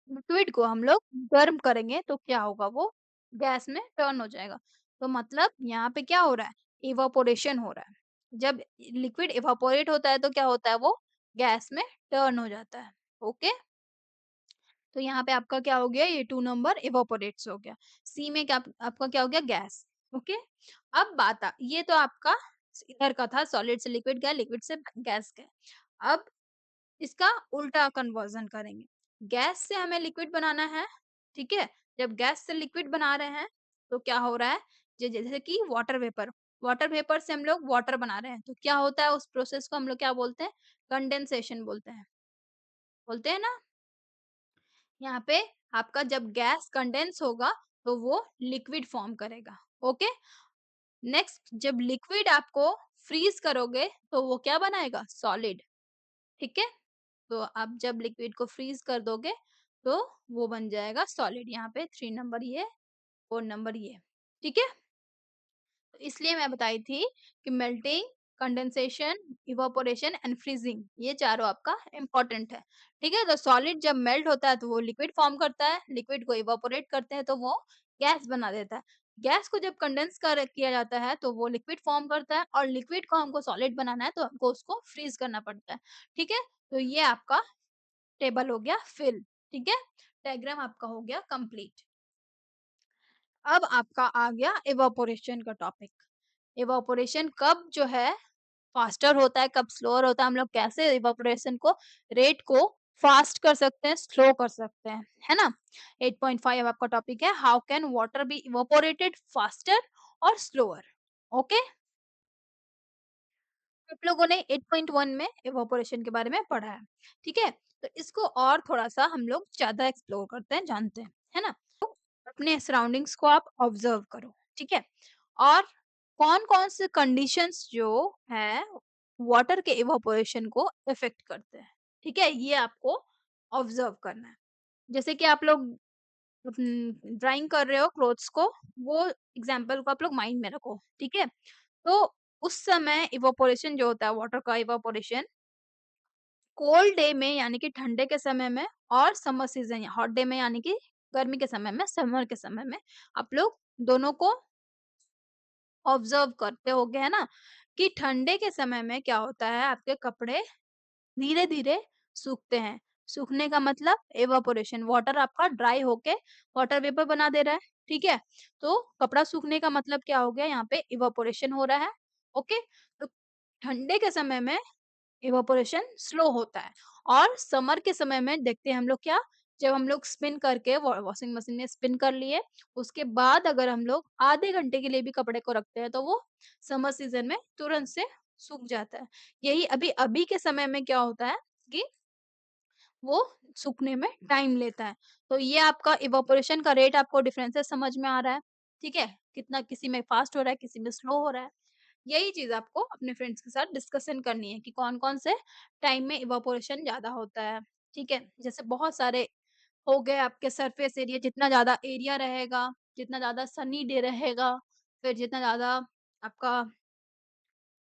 लिक्विड को हम लोग गर्म करेंगे तो क्या होगा वो गैस में टर्न हो जाएगा। तो मतलब यहाँ पे क्या हो रहा है? इवापोरेशन हो रहा है। जब लिक्विड इवापोरेट होता है तो क्या होता है वो गैस में टर्न हो जाता है। ओके? तो यहाँ पे आपका क्या हो गया? ये 2 नंबर इवापोरेट्स हो गया। सी में क्या आपका क्या हो गया? गैस। ओके? अब बात ये तो आपका इधर का था सॉलिड से लिक्विड गया, लिक्विड से गैस गया। अब इसका उल्टा कन्वर्जन करेंगे। गैस से हमें लिक्विड बनाना है, ठीक है? जब गैस से लिक्विड बना रहे हैं, तो क्या हो रहा है? जैसे कि वाटर वेपर से हम लोग वाटर बना रहे हैं, तो क्या होता है उस प्रोसेस को हम लोग क्या बोलते हैं? कंडेंसेशन बोलते हैं। बोलते हैं ना? यहाँ पे आपका जब गैस कंडेंस होगा, तो वो लिक्विड फॉर्म करेगा। ओके? नेक्स्ट जब लिक्विड आपको फ्रीज़ करोगे, तो वो क्या बनाएगा? सॉलिड, ठीक है? तो आप जब लिक्विड को फ्रीज कर दोगे तो वो बन जाएगा सॉलिड। यहाँ पे 3 नंबर ये 4 नंबर ये ठीक है। तो इसलिए मैं बताई थी कि melting, condensation, evaporation and freezing ये चारों आपका इम्पोर्टेंट है। ठीक है, तो सॉलिड जब मेल्ट होता है तो वो लिक्विड फॉर्म करता है, लिक्विड को इवापोरेट करते हैं तो वो गैस बना देता है। गैस को जब कंडेंस कर किया जाता है तो वो लिक्विड फॉर्म करता है और लिक्विड को हमको सॉलिड बनाना है तो हमको उसको फ्रीज करना पड़ता है। ठीक है, तो ये आपका टेबल हो गया फिल, ठीक है? डायग्राम आपका हो गया कंप्लीट। अब आपका आ गया इवापोरेशन का टॉपिक। इवापोरेशन कब जो है फास्टर होता है, कब स्लोअर होता है, हम लोग कैसे इवापोरेशन को रेट को फास्ट कर सकते हैं, स्लो कर सकते हैं, है ना? 8.5 आपका टॉपिक है how can water be evaporated faster और स्लोअर। ओके? आप लोगों ने 8.1 में इवापोरेशन के बारे में पढ़ा है, ठीक है? तो इसको और थोड़ा-सा हम लोग ज़्यादा एक्सप्लोर करते हैं, जानते हैं, है ना? अपने सराउंडिंग्स को आप ऑब्जर्व करो, ठीक है? और कौन-कौन से कंडीशंस जो है वाटर के इवापोरेशन को इफेक्ट करते हैं, ठीक है? ये आपको ऑब्जर्व करना है। जैसे कि आप लोग ड्राइंग कर रहे हो क्लॉथ्स को, वो एग्जांपल को आप लोग माइंड में रखो, ठीक है? तो उस समय इवापोरेशन जो होता है वाटर का इवापोरेशन कोल्ड डे में यानी कि ठंडे के समय में और समर सीजन हॉट डे में यानी कि गर्मी के समय में, समर के समय में आप लोग दोनों को ऑब्जर्व करते होंगे, है ना? कि ठंडे के समय में क्या होता है आपके कपड़े धीरे-धीरे सूखते हैं। सूखने का मतलब इवेपोरेशन वाटर आपका ड्राई होके वाटर वेपर बना दे रहा है, ठीक है? तो कपड़ा सूखने का मतलब क्या हो गया यहाँ पे इवेपोरेशन हो रहा है, ओके? तो ठंडे के समय में इवेपोरेशन स्लो होता है और समर के समय में देखते हैं हम लोग क्या जब हम लोग स्पिन करके वॉशिंग मशीन में स्पिन कर लिए उसके बाद अगर हम लोग आधे घंटे के लिए भी कपड़े को रखते हैं तो वो समर सीजन में तुरंत से सूख जाता है। यही अभी अभी के समय में क्या होता है कि वो सूखने में टाइम लेता है। तो ये आपका इवेपोरेशन का रेट आपको डिफरेंसेस समझ में आ रहा है, ठीक है? कितना किसी में फास्ट हो रहा है, किसी में स्लो हो रहा है। यही चीज़ आपको अपने फ्रेंड्स के साथ डिस्कशन करनी है कि कौन-कौन से टाइम में इवेपोरेशन ज़्यादा होता है, ठीक है? जैसे बहुत सारे हो गए आपके सरफेस एरिया जितना ज़्यादा एरिया रहेगा, जितना ज़्यादा सनी डे रहेगा, फिर जितना ज़्यादा आपका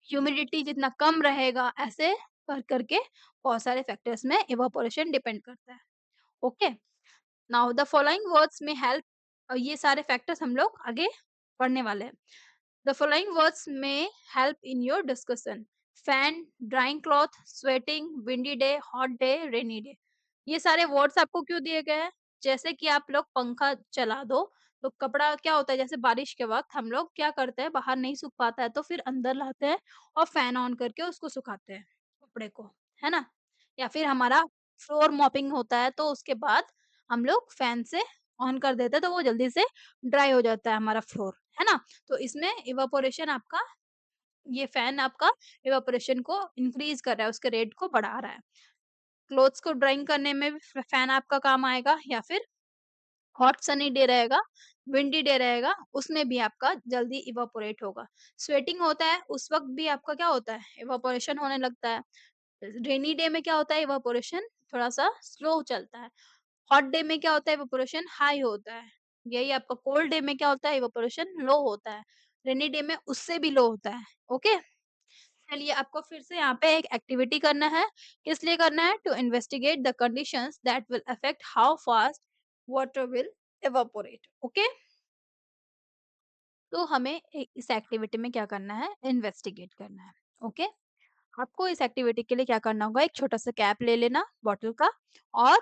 ह्यूमिडिटी जितना कम रहेगा, ऐसे करके बहुत सारे फैक्टर्स में इवेपोरेशन डिपेंड करता है। Okay? Now the following words में हेल्प ये सारे फैक्टर्स हम लोग आगे पढ़ने वाले हैं। The following words may help in your discussion. Fan, drying cloth, sweating, windy day, hot day, rainy day. ये सारे वर्ड्स आपको क्यों दिए गए हैं? जैसे कि आप लोग पंखा चला दो, तो कपड़ा क्या होता है जैसे बारिश के वक़्त हम लोग क्या करते हैं बाहर नहीं सूख पाता है तो फिर अंदर लाते हैं और फैन ऑन करके उसको सुखाते हैं, कपड़े को, है ना? या फिर हमारा फ्लोर मॉपिंग होता है तो उसके बाद हम लोग फैन से ऑन कर देते हैं तो वो जल्दी से ड्राई हो जाता है हमारा फ्लोर, है ना? तो इसमें इवेपोरेशन आपका ये फैन आपका इवेपोरेशन को इंक्रीज कर रहा है, उसके रेट को बढ़ा रहा है। क्लॉथ्स को ड्राइंग करने में भी फैन आपका काम आएगा या फिर हॉट सनी डे रहेगा, विंडी डे रहेगा, उसमें भी आपका जल्दी इवेपोरेट होगा। स्वेटिंग होता है, उस वक़्त भी आपका क्या होता है, इवेपोरेशन होने लगता है। रेनी डे में क्या होता है, इवेपोरेशन थोड़ा-सा स्लो चलता है। हॉट डे में क्या होता है, इवेपोरेशन हाई होता है। यही आपका कोल्ड डे में क्या होता है, इवेपोरेशन लो होता है। रेनी डे में उससे भी लो होता है। ओके, चलिए आपको फिर से यहाँ पे एक एक्टिविटी करना है। किस लिए करना है? To investigate the conditions that will affect how fast water will evaporate. Okay, तो हमें इस एक्टिविटी में क्या करना है? इन्वेस्टिगेट करना है। ओके, आपको इस एक्टिविटी के लिए क्या करना होगा? एक छोटा सा कैप ले लेना बॉटल का और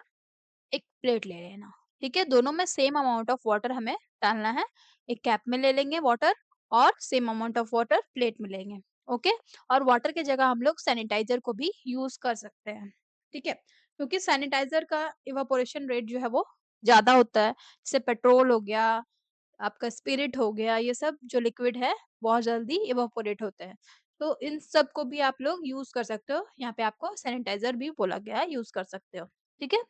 एक प्लेट ले लेना। ठीक है, दोनों में सेम अमाउंट ऑफ वाटर हमें डालना है। एक कैप में ले लेंगे वाटर और same amount of water plate में लेंगे। ओके, और वाटर की जगह हम लोग सैनिटाइजर को भी यूज कर सकते हैं। ठीक है, क्योंकि सैनिटाइजर का इवापोरेशन रेट जो है वो ज्यादा होता है। जैसे पेट्रोल हो गया, आपका स्पिरिट हो गया, ये सब जो लिक्विड है बहुत जल्दी इवापोरेट होते हैं। तो इन सब को भी आप लोग यूज कर सकते हो। यहाँ पे आपको सैनिटाइजर भी बोला गया है, यूज कर सकते हो। ठीक है,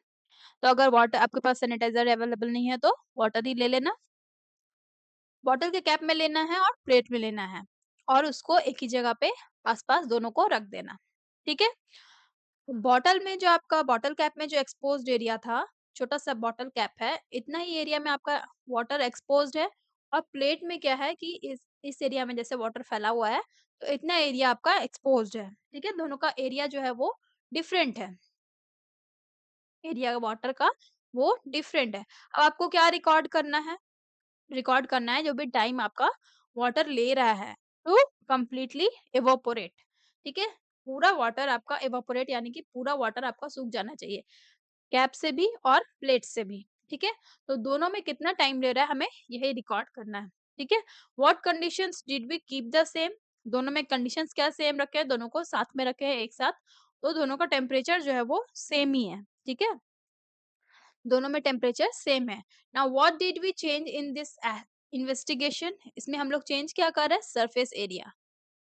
तो अगर वाटर आपके पास सैनिटाइजर अवेलेबल नहीं है तो वाटर ही ले लेना। बॉटल के कैप में लेना है और प्लेट में लेना है और उसको एक ही जगह पे आस-पास दोनों को रख देना। ठीक है? बॉटल में जो आपका बॉटल कैप में जो एक्सपोज्ड एरिया था, छोटा-सा बॉटल कैप है, इतना ही एरिया में आपका वाटर एक्सपोज्ड है और प्लेट में क्या है कि इस एरिया में जैसे वाटर फैला हुआ है, तो इतना एरिया आपका एक्सपोज्ड है। ठीक है? दोनों का एरिया जो है वो डिफरेंट है। एरिया वाटर का वो डिफरेंट है। अब आपको क्या रिकॉर्ड करना है? रिकॉर्ड करना है जो भी टाइम आपका वाटर ले रहा है टू कंप्लीटली इवापोरेट। ठीक है, पूरा वाटर आपका इवापोरेट यानी कि पूरा वाटर आपका सूख जाना चाहिए, कैप से भी और प्लेट से भी। ठीक है, तो दोनों में कितना टाइम ले रहा है हमें यही रिकॉर्ड करना है। ठीक है, what conditions did we keep the same? दोनों में कंडीशंस क्या सेम रखे हैं? दोनों को साथ में रखे हैं एक साथ, तो दोनों का टेम्परेचर जो है वो सेम ही है। ठीक है, दोनों में टेम्परेचर सेम है। Now what did we change in this investigation? इसमें हम लोग चेंज क्या कर रहे हैं? Surface area.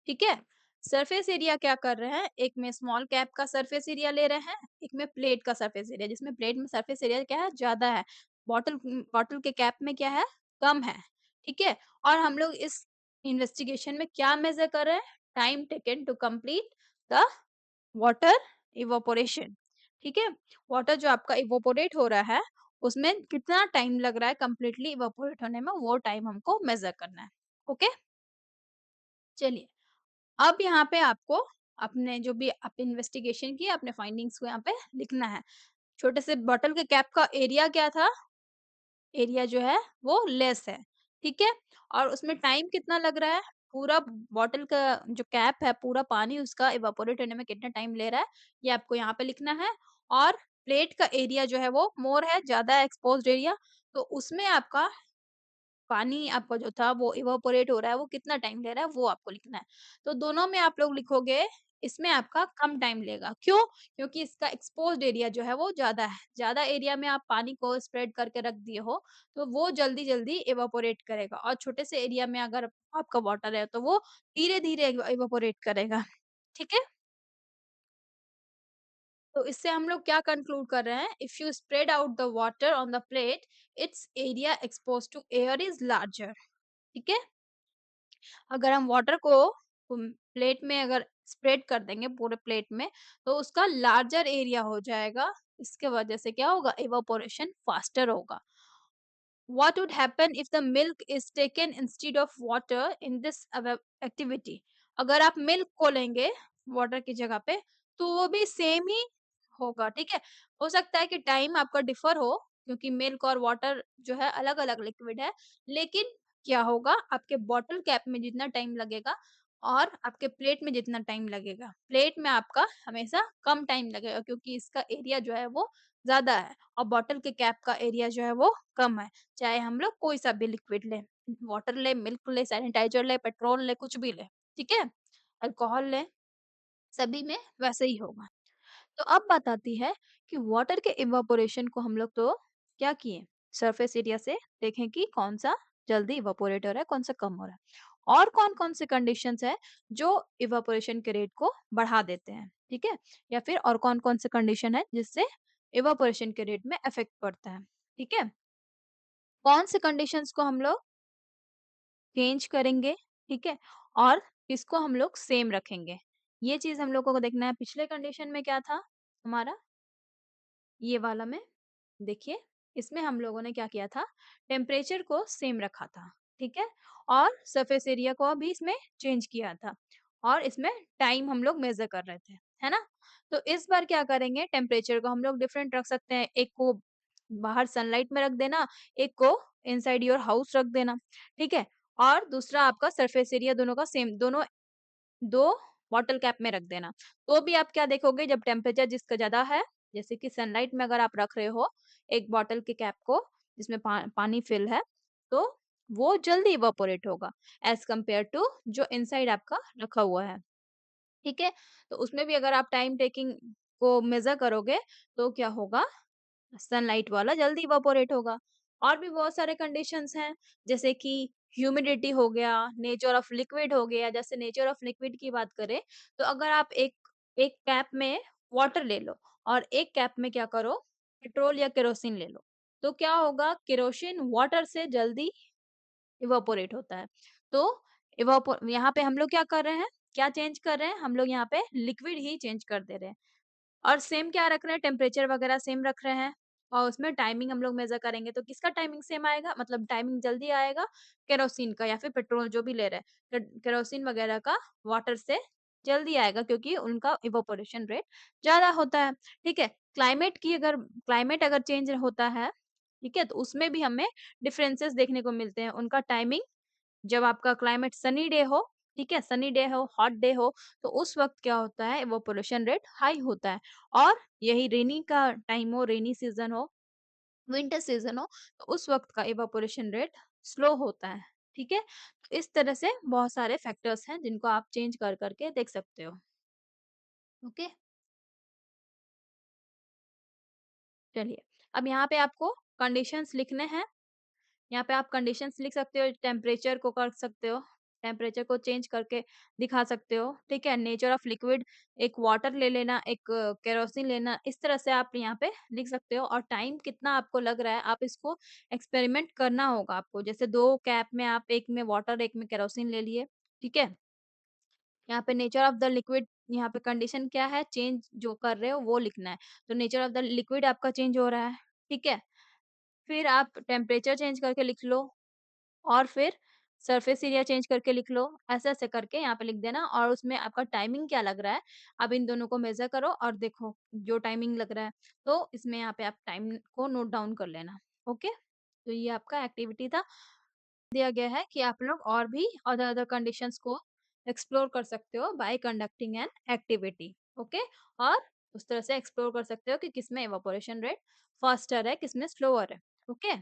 ठीक है, सरफेस एरिया क्या कर रहे हैं? एक में स्मॉल कैप का सरफेस एरिया ले रहे हैं, एक में प्लेट का सरफेस एरिया, जिसमें प्लेट में सरफेस एरिया क्या है? ज्यादा है। बॉटल के कैप में क्या है? कम है। ठीक है, और हम लोग इस इन्वेस्टिगेशन में क्या मेजर कर रहे हैं? Time taken to complete the water evaporation. ठीक है, वाटर जो आपका इवापोरेट हो रहा है उसमें कितना टाइम लग रहा है कंप्लीटली इवापोरेट होने में, वो टाइम हमको मेजर करना है। ओके, चलिए अब यहाँ पे आपको अपने जो भी आप इन्वेस्टिगेशन किए अपने फाइंडिंग्स को यहाँ पे लिखना है। छोटे से बॉटल के कैप का एरिया क्या था? एरिया जो है वो लेस है। ठीक है, और उसमें टाइम कितना लग रहा है? पूरा बॉटल का जो कैप है पूरा पानी उसका इवापोरेट होने में कितना टाइम ले रहा है, ये आपको यहाँ पे लिखना है। और प्लेट का एरिया जो है वो मोर है, ज्यादा एक्सपोज्ड एरिया, तो उसमें आपका पानी आपका जो था वो इवापोरेट हो रहा है, वो कितना टाइम ले रहा है वो आपको लिखना है। तो दोनों में आप लोग लिखोगे, इसमें आपका कम टाइम लेगा। क्यों? क्योंकि इसका एक्सपोज्ड एरिया जो है वो ज़्यादा है। ज़्यादा एरिया में आप पानी को स्प्रेड करके रख दिए हो, तो वो जल्दी-जल्दी इवापोरेट करेगा और छोटे से एरिया में अगर आपका वाटर है, तो वो धीरे-धीरे इवापोरेट करेगा। ठीक है? तो इससे हम लोग क्या कंक्लूड कर रहे हैं? If you spread out the water on the plate, its area exposed to air is larger. ठीक है? अगर हम वाटर को प्लेट में अगर स्प्रेड कर देंगे पूरे प्लेट में, तो उसका लार्जर एरिया हो जाएगा। इसके वजह से क्या होगा? इवापोरेशन फास्टर होगा। What would happen if the milk is taken instead of water in this activity? अगर आप मिल्क को लेंगे वाटर की जगह पे, तो वो भी सेम ही होगा। ठीक है, हो सकता है कि टाइम आपका डिफर हो, क्योंकि मिल्क और वाटर जो है अलग अलग लिक्विड है, लेकिन क्या होगा? आपके बॉटल कैप में जितना टाइम लगेगा और आपके प्लेट में जितना टाइम लगेगा, प्लेट में आपका हमेशा कम टाइम लगेगा, क्योंकि इसका एरिया जो है वो ज्यादा है और बॉटल के कैप का एरिया जो है वो कम है। चाहे हम लोग कोई सा भी लिक्विड लें, वाटर लें, मिल्क लें, सैनिटाइज़र लें, पेट्रोल लें, कुछ भी लें, ठीक है? अल्कोहल लें, सभी में वैसे ही होगा। तो अब बात आती है कि वाटर के इवापोरेशन को हम लोग तो क्या किए? सरफेस एरिया से देखें कि कौन-सा जल्दी इवापोरेट हो रहा है, कौन-सा कम हो रहा है। और कौन-कौन से कंडीशंस हैं जो इवापोरेशन के रेट को बढ़ा देते हैं, ठीक है? या फिर और कौन-कौन से कंडीशन है जिससे इवापोरेशन के रेट में इफ़ेक्ट पड़ता है, ठीक है? कौन से कंडीशंस को हम लोग चेंज करेंगे, ठीक है? और किसको हम लोग सेम रखेंगे? ये चीज़ हम लोगों को देखना है। पिछले कंडीशन में क्या था हमारा? ये वाला में देखिए, इसमें हम लोगों ने क्या किया था? टेम्परेचर को सेम रखा था। ठीक है? और सरफेस एरिया को भी इसमें चेंज किया था और इसमें टाइम हम लोग मेज़र कर रहे थे, है ना? तो इस बार क्या करेंगे टेम्परेचर को हम लोग डिफरेंट रख सकते हैं। एक को बाहर सनलाइट में रख देना, एक को इनसाइड योर हाउस रख देना, ठीक है? और दूसरा आपका सरफेस एरिया दोनों का सेम दोनों 2 बॉटल कैप में रख देना। तो भी आप क्या देखोगे जब टेम्परेचर जिसका ज़्यादा है, जैसे कि सनलाइट में अगर आप रख रहे हो एक बॉटल के कैप को जिसमें पानी फिल है, तो वो जल्दी इवेपोरेट होगा एज़ कम्पेयर टू जो इनसाइड आपका रखा हुआ है। ठीक है? तो उसमें भी अगर आप टाइम टेकिंग को मेज़र करोगे तो क्या होगा सनलाइट वाला जल्दी इवेपोरेट होगा। और भी बहुत सारे कंडीशंस हैं, जैसे कि ह्यूमिडिटी हो गया, नेचर ऑफ लिक्विड हो गया। जैसे नेचर ऑफ लिक्विड की बात करें, तो अगर आप एक एक कैप में वाटर ले लो और एक कैप में क्या करो, पेट्रोल या केरोसिन ले लो, तो क्या होगा केरोसिन वाटर से जल्दी इवेपोरेट होता है। तो यहाँ पे हम लोग क्या कर रहे हैं, क्या चेंज कर रहे हैं? हम लोग यहाँ पे लिक्विड ही चेंज कर दे रहे हैं। और सेम क्या रख रहे हैं टेम्परेचर वगैरह सेम रख रहे हैं और उसमें टाइमिंग हम लोग मेज़र करेंगे तो किसका टाइमिंग सेम आएगा मतलब टाइमिंग जल्दी आएगा केरोसिन का या फिर पेट्रोल जो भी ले रहे हैं केरोसिन वगैरह का वाटर से जल्दी आएगा क्योंकि उनका इवेपोरेशन रेट ज़्यादा होता है, ठीक है? क्लाइमेट अगर चेंज होता है, ठीक है? तो उसमें भी हमें डिफरेंसेस देखने को मिलते हैं। उनका टाइमिंग जब आपका क्लाइमेट सनी डे हो, ठीक है? सनी डे हो, हॉट डे हो, तो उस वक़्त क्या होता है इवेपोरेशन रेट हाई होता है और यही रेनी का टाइम हो, रेनी सीज़न हो, विंटर सीज़न हो, तो उस वक़्त का इवेपोरेशन रेट स्लो होता है, ठीक है? तो इस तरह से बहुत सारे फैक्टर्स हैं जिनको आप चेंज कर के देख सकते हो, ओके? चलिए, अब यहाँ पे आपको कंडीशंस लिखने हैं। यहाँ पे आप कंडीशंस लिख सकते हो, टेम्परेचर को कर सकते हो, टेम्परेचर को चेंज करके दिखा सकते हो, ठीक है? नेचर ऑफ लिक्विड एक वाटर ले लेना, एक केरोसिन लेना, इस तरह से आप यहाँ पे लिख सकते हो और टाइम कितना आपको लग रहा है, आप इसको एक्सपेरिमेंट करना होगा आपको। जैसे 2 कैप में आप एक में वाटर, एक में केरोसिन ले लिए, ठीक है? यहाँ पे नेचर ऑफ द लिक्विड यहाँ पे कंडीशन क्या है, चेंज जो कर रहे हो वो लिखना है। तो नेचर ऑफ द लिक्विड आपका चेंज हो रहा है, ठीक है? फिर आप टेम्परेचर चेंज करके लिख लो। और फिर सरफेस एरिया चेंज करके लिख लो, ऐसे-ऐसे करके यहाँ पे लिख देना और उसमें आपका टाइमिंग क्या लग रहा है, अब इन दोनों को मेज़र करो और देखो जो टाइमिंग लग रहा है, तो इसमें यहाँ पे आप टाइम को नोट डाउन कर लेना, ओके? तो ये आपका एक्टिविटी था। दिया गया है कि आप लोग और भी अदर-अदर कंडीशंस को एक्सप्लोर कर सकते हो bye conducting an activity, okay? और उस तरह से एक्सप्लोर कर सकते हो कि किसमें इवेपोरेशन रेट फास्टर है, किसमें स्लोअर है, ओके?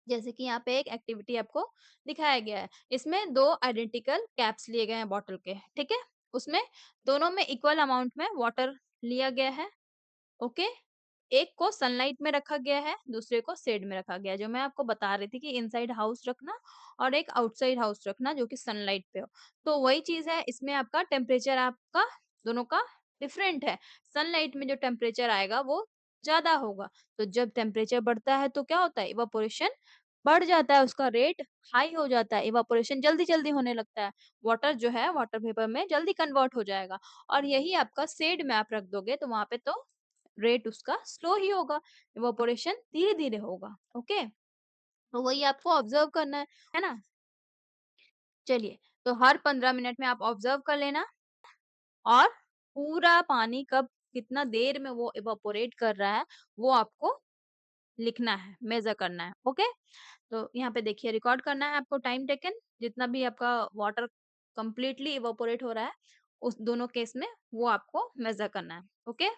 जैसे कि यहाँ पे एक एक्टिविटी आपको दिखाया गया है। इसमें 2 आइडेंटिकल कैप्स लिए गए हैं बॉटल के, ठीक है? उसमें दोनों में इक्वल अमाउंट में वाटर लिया गया है, ओके? एक को सनलाइट में रखा गया है, दूसरे को शेड में रखा गया है। जो मैं आपको बता रही थी कि इनसाइड हाउस रखना और एक आउटसाइड हाउस रखना जो कि सनलाइट पे हो। तो वही चीज़ है इसमें आपका टेम्परेचर आपका दोनों का डिफरेंट है। सनलाइट में जो टेम्परेचर आएगा वो ज़्यादा होगा। तो जब टेम्परेचर बढ़ता है तो क्या होता है इवेपोरेशन बढ़ जाता है, उसका रेट हाई हो जाता है, इवेपोरेशन जल्दी-जल्दी होने लगता है। वाटर जो है वाटर वेपर में जल्दी कन्वर्ट हो जाएगा और यही आपका शेड में आप रख दोगे तो वहाँ पे तो रेट उसका स्लो ही होगा, इवेपोरेशन धीरे-धीरे होगा, ओके? तो वही आपको ऑब्ज़र्व करना है ना? चलिए, तो हर 15 मिनट में आप ऑब्ज़र्व कर लेना और पूरा पानी कब कितना देर में वो इवेपोरेट कर रहा है, वो आपको लिखना है, मेज़र करना है, ओके? तो यहाँ पे देखिए रिकॉर्ड करना है आपको टाइम टेकन जितना भी आपका वाटर कंप्लीटली इवेपोरेट हो रहा है, उस दोनों केस में वो आपको मेज़र करना है, ओके?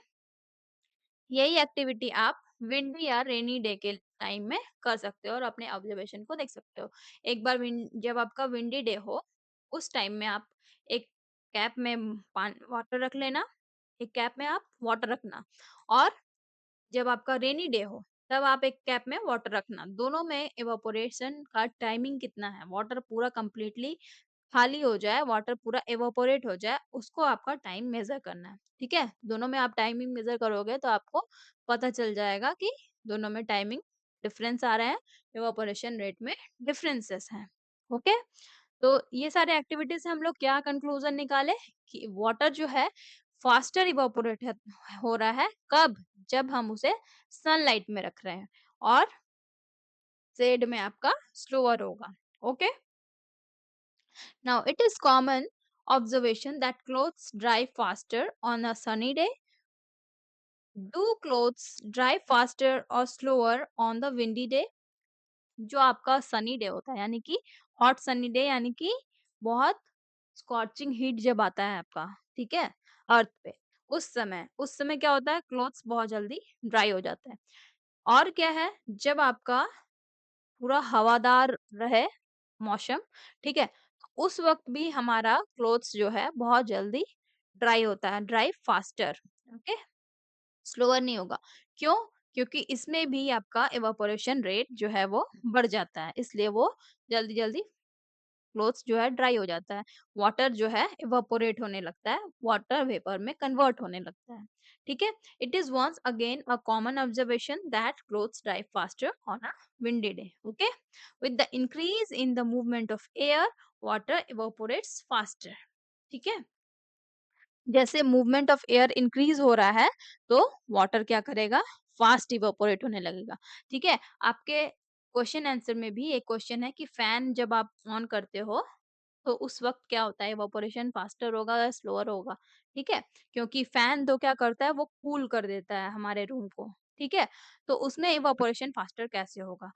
यही एक्टिविटी आप विंडी या रेनी डे के टाइम में कर सकते हो और अपने ऑब्जर्वेशन को देख सकते हो। एक बार जब आपका विंडी डे हो, उस टाइम में आप एक कैप में पान वाटर रख लेना, एक कैप में आप वाटर रखना और जब आपका रेनी डे हो, तब आप एक कैप में वाटर रखना। दोनों में इवेपोरेशन का टाइमिंग कितना है, वाटर पूरा कंप्लीटली खाली हो जाए, वाटर पूरा इवेपोरेट हो जाए, उसको आपका टाइम मेज़र करना है, ठीक है? दोनों में आप टाइमिंग मेज़र करोगे तो आपको पता चल जाएगा कि दोनों में टाइमिंग डिफरेंस आ रहे हैं, इवेपोरेशन रेट में डिफरेंसेस हैं, ओके? तो ये सारे एक्टिविटीज़ से हम लोग क्या कंक्लूज़न निकाले कि वाटर जो है फास्टर इवेपोरेट हो रहा है, कब? जब हम उसे सनलाइट में रख रहे हैं और शेड में आपका स्लोअर होगा, Okay. Now it is common observation that clothes dry faster on a sunny day. Do clothes dry faster or slower on the windy day? जो आपका सनी डे होता है यानी कि हॉट सनी डे यानी कि बहुत स्कॉचिंग हीट जब आता है आपका, ठीक है, अर्थ पे, उस समय क्या होता है, क्लॉथ्स बहुत जल्दी ड्राई हो जाते हैं। और क्या है, जब आपका पूरा हवादार रहे मौसम, ठीक है, तो उस वक्त भी हमारा क्लॉथ्स जो है बहुत जल्दी ड्राई होता है, ड्राई फास्टर। ओके, स्लोअर नहीं होगा। क्यों? क्योंकि इसमें भी आपका इवापोरेशन रेट जो है वो बढ़ जाता है, इसलिए वो जल्दी-जल्दी क्लॉथ्स जो है ड्राई हो जाता है। वाटर जो है इवापोरेट होने लगता है, वाटर वेपर में कन्वर्ट होने लगता है। ठीक है? It is once again a common observation that clothes dry faster on a windy day. Okay? With the increase in the movement of air, water evaporates faster. ठीक है? जैसे मूवमेंट ऑफ एयर इंक्रीज हो रहा है तो वाटर क्या करेगा, फास्ट इवेपोरेट होने लगेगा। ठीक है, आपके क्वेश्चन आंसर में भी एक क्वेश्चन है कि फैन जब आप ऑन करते हो तो उस वक्त क्या होता है, इवेपोरेशन फास्टर होगा या स्लोअर होगा। ठीक है, क्योंकि फैन तो क्या करता है, वो कूल कर देता है हमारे रूम को। ठीक है, तो उसमें इवेपोरेशन फास्टर कैसे होगा,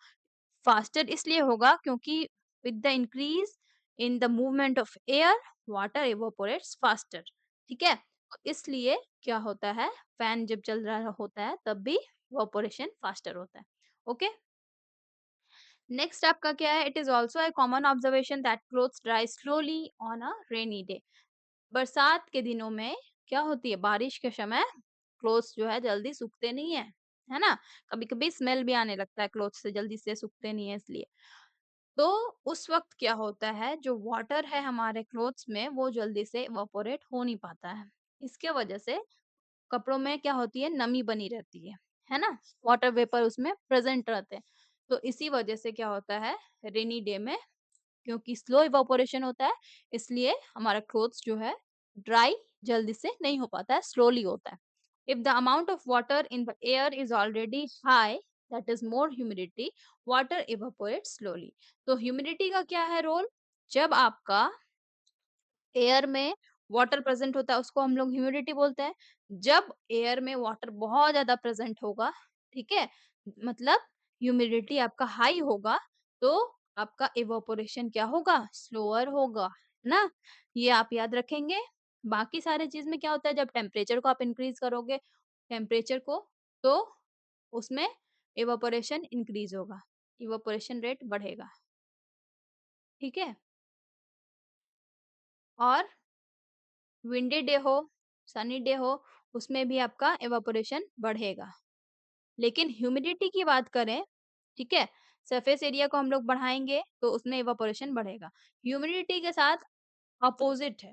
फास्टर इसलिए होगा क्योंकि with the increase in the movement of air, water evaporates faster. ठीक है, तो इसलिए क्या होता है, फैन जब चल रहा होता है तब भी इवेपोरेशन फास्टर होता है। ओके, नेक्स्ट आपका क्या है, it is also a common observation that clothes dry slowly on a rainy day. बरसात के दिनों में क्या होती है, बारिश के समय क्लोथ्स जो है जल्दी सूखते नहीं है ना, कभी कभी स्मेल भी आने लगता है क्लोथ्स से, जल्दी से सूखते नहीं है इसलिए। तो उस वक़्त क्या होता है, जो वाटर है हमारे क्लॉथ्स में वो जल्दी से इवेपोरेट हो नहीं पाता है। इसके वजह से कपड़ों में क्या होती है, नमी बनी रहती है ना? वाटर वेपर उसमें प्रेज़ेंट रहते हैं। तो इसी वजह से क्या होता है, रेनी डे में क्योंकि स्लो इवेपोरेशन होता है, इसलिए हमारा क्लॉथ्स जो है ड्राई जल्दी से नहीं हो पाता है, स्लोली होता है। If the amount of water in the air is already high, that is more humidity, water evaporates slowly. तो ह्यूमिडिटी का क्या है रोल, जब आपका एयर में वाटर प्रेजेंट होता है उसको हम लोग ह्यूमिडिटी बोलते हैं। जब एयर में वाटर बहुत ज्यादा प्रेजेंट होगा, ठीक है, मतलब ह्यूमिडिटी आपका हाई होगा, तो आपका इवेपोरेशन क्या होगा, स्लोअर होगा, है ना? ये आप याद रखेंगे। बाकी सारे चीज में क्या होता है, जब टेम्परेचर को आप इंक्रीज करोगे, टेम्परेचर को, तो उसमें इवेपोरेशन इंक्रीज होगा, इवेपोरेशन रेट बढ़ेगा। ठीक है, और विंडी डे हो, सनी डे हो, उसमें भी आपका इवेपोरेशन बढ़ेगा। लेकिन ह्यूमिडिटी की बात करें, ठीक है, सरफेस एरिया को हम लोग बढ़ाएँगे तो उसमें इवेपोरेशन बढ़ेगा। ह्यूमिडिटी के साथ अपोज़िट है।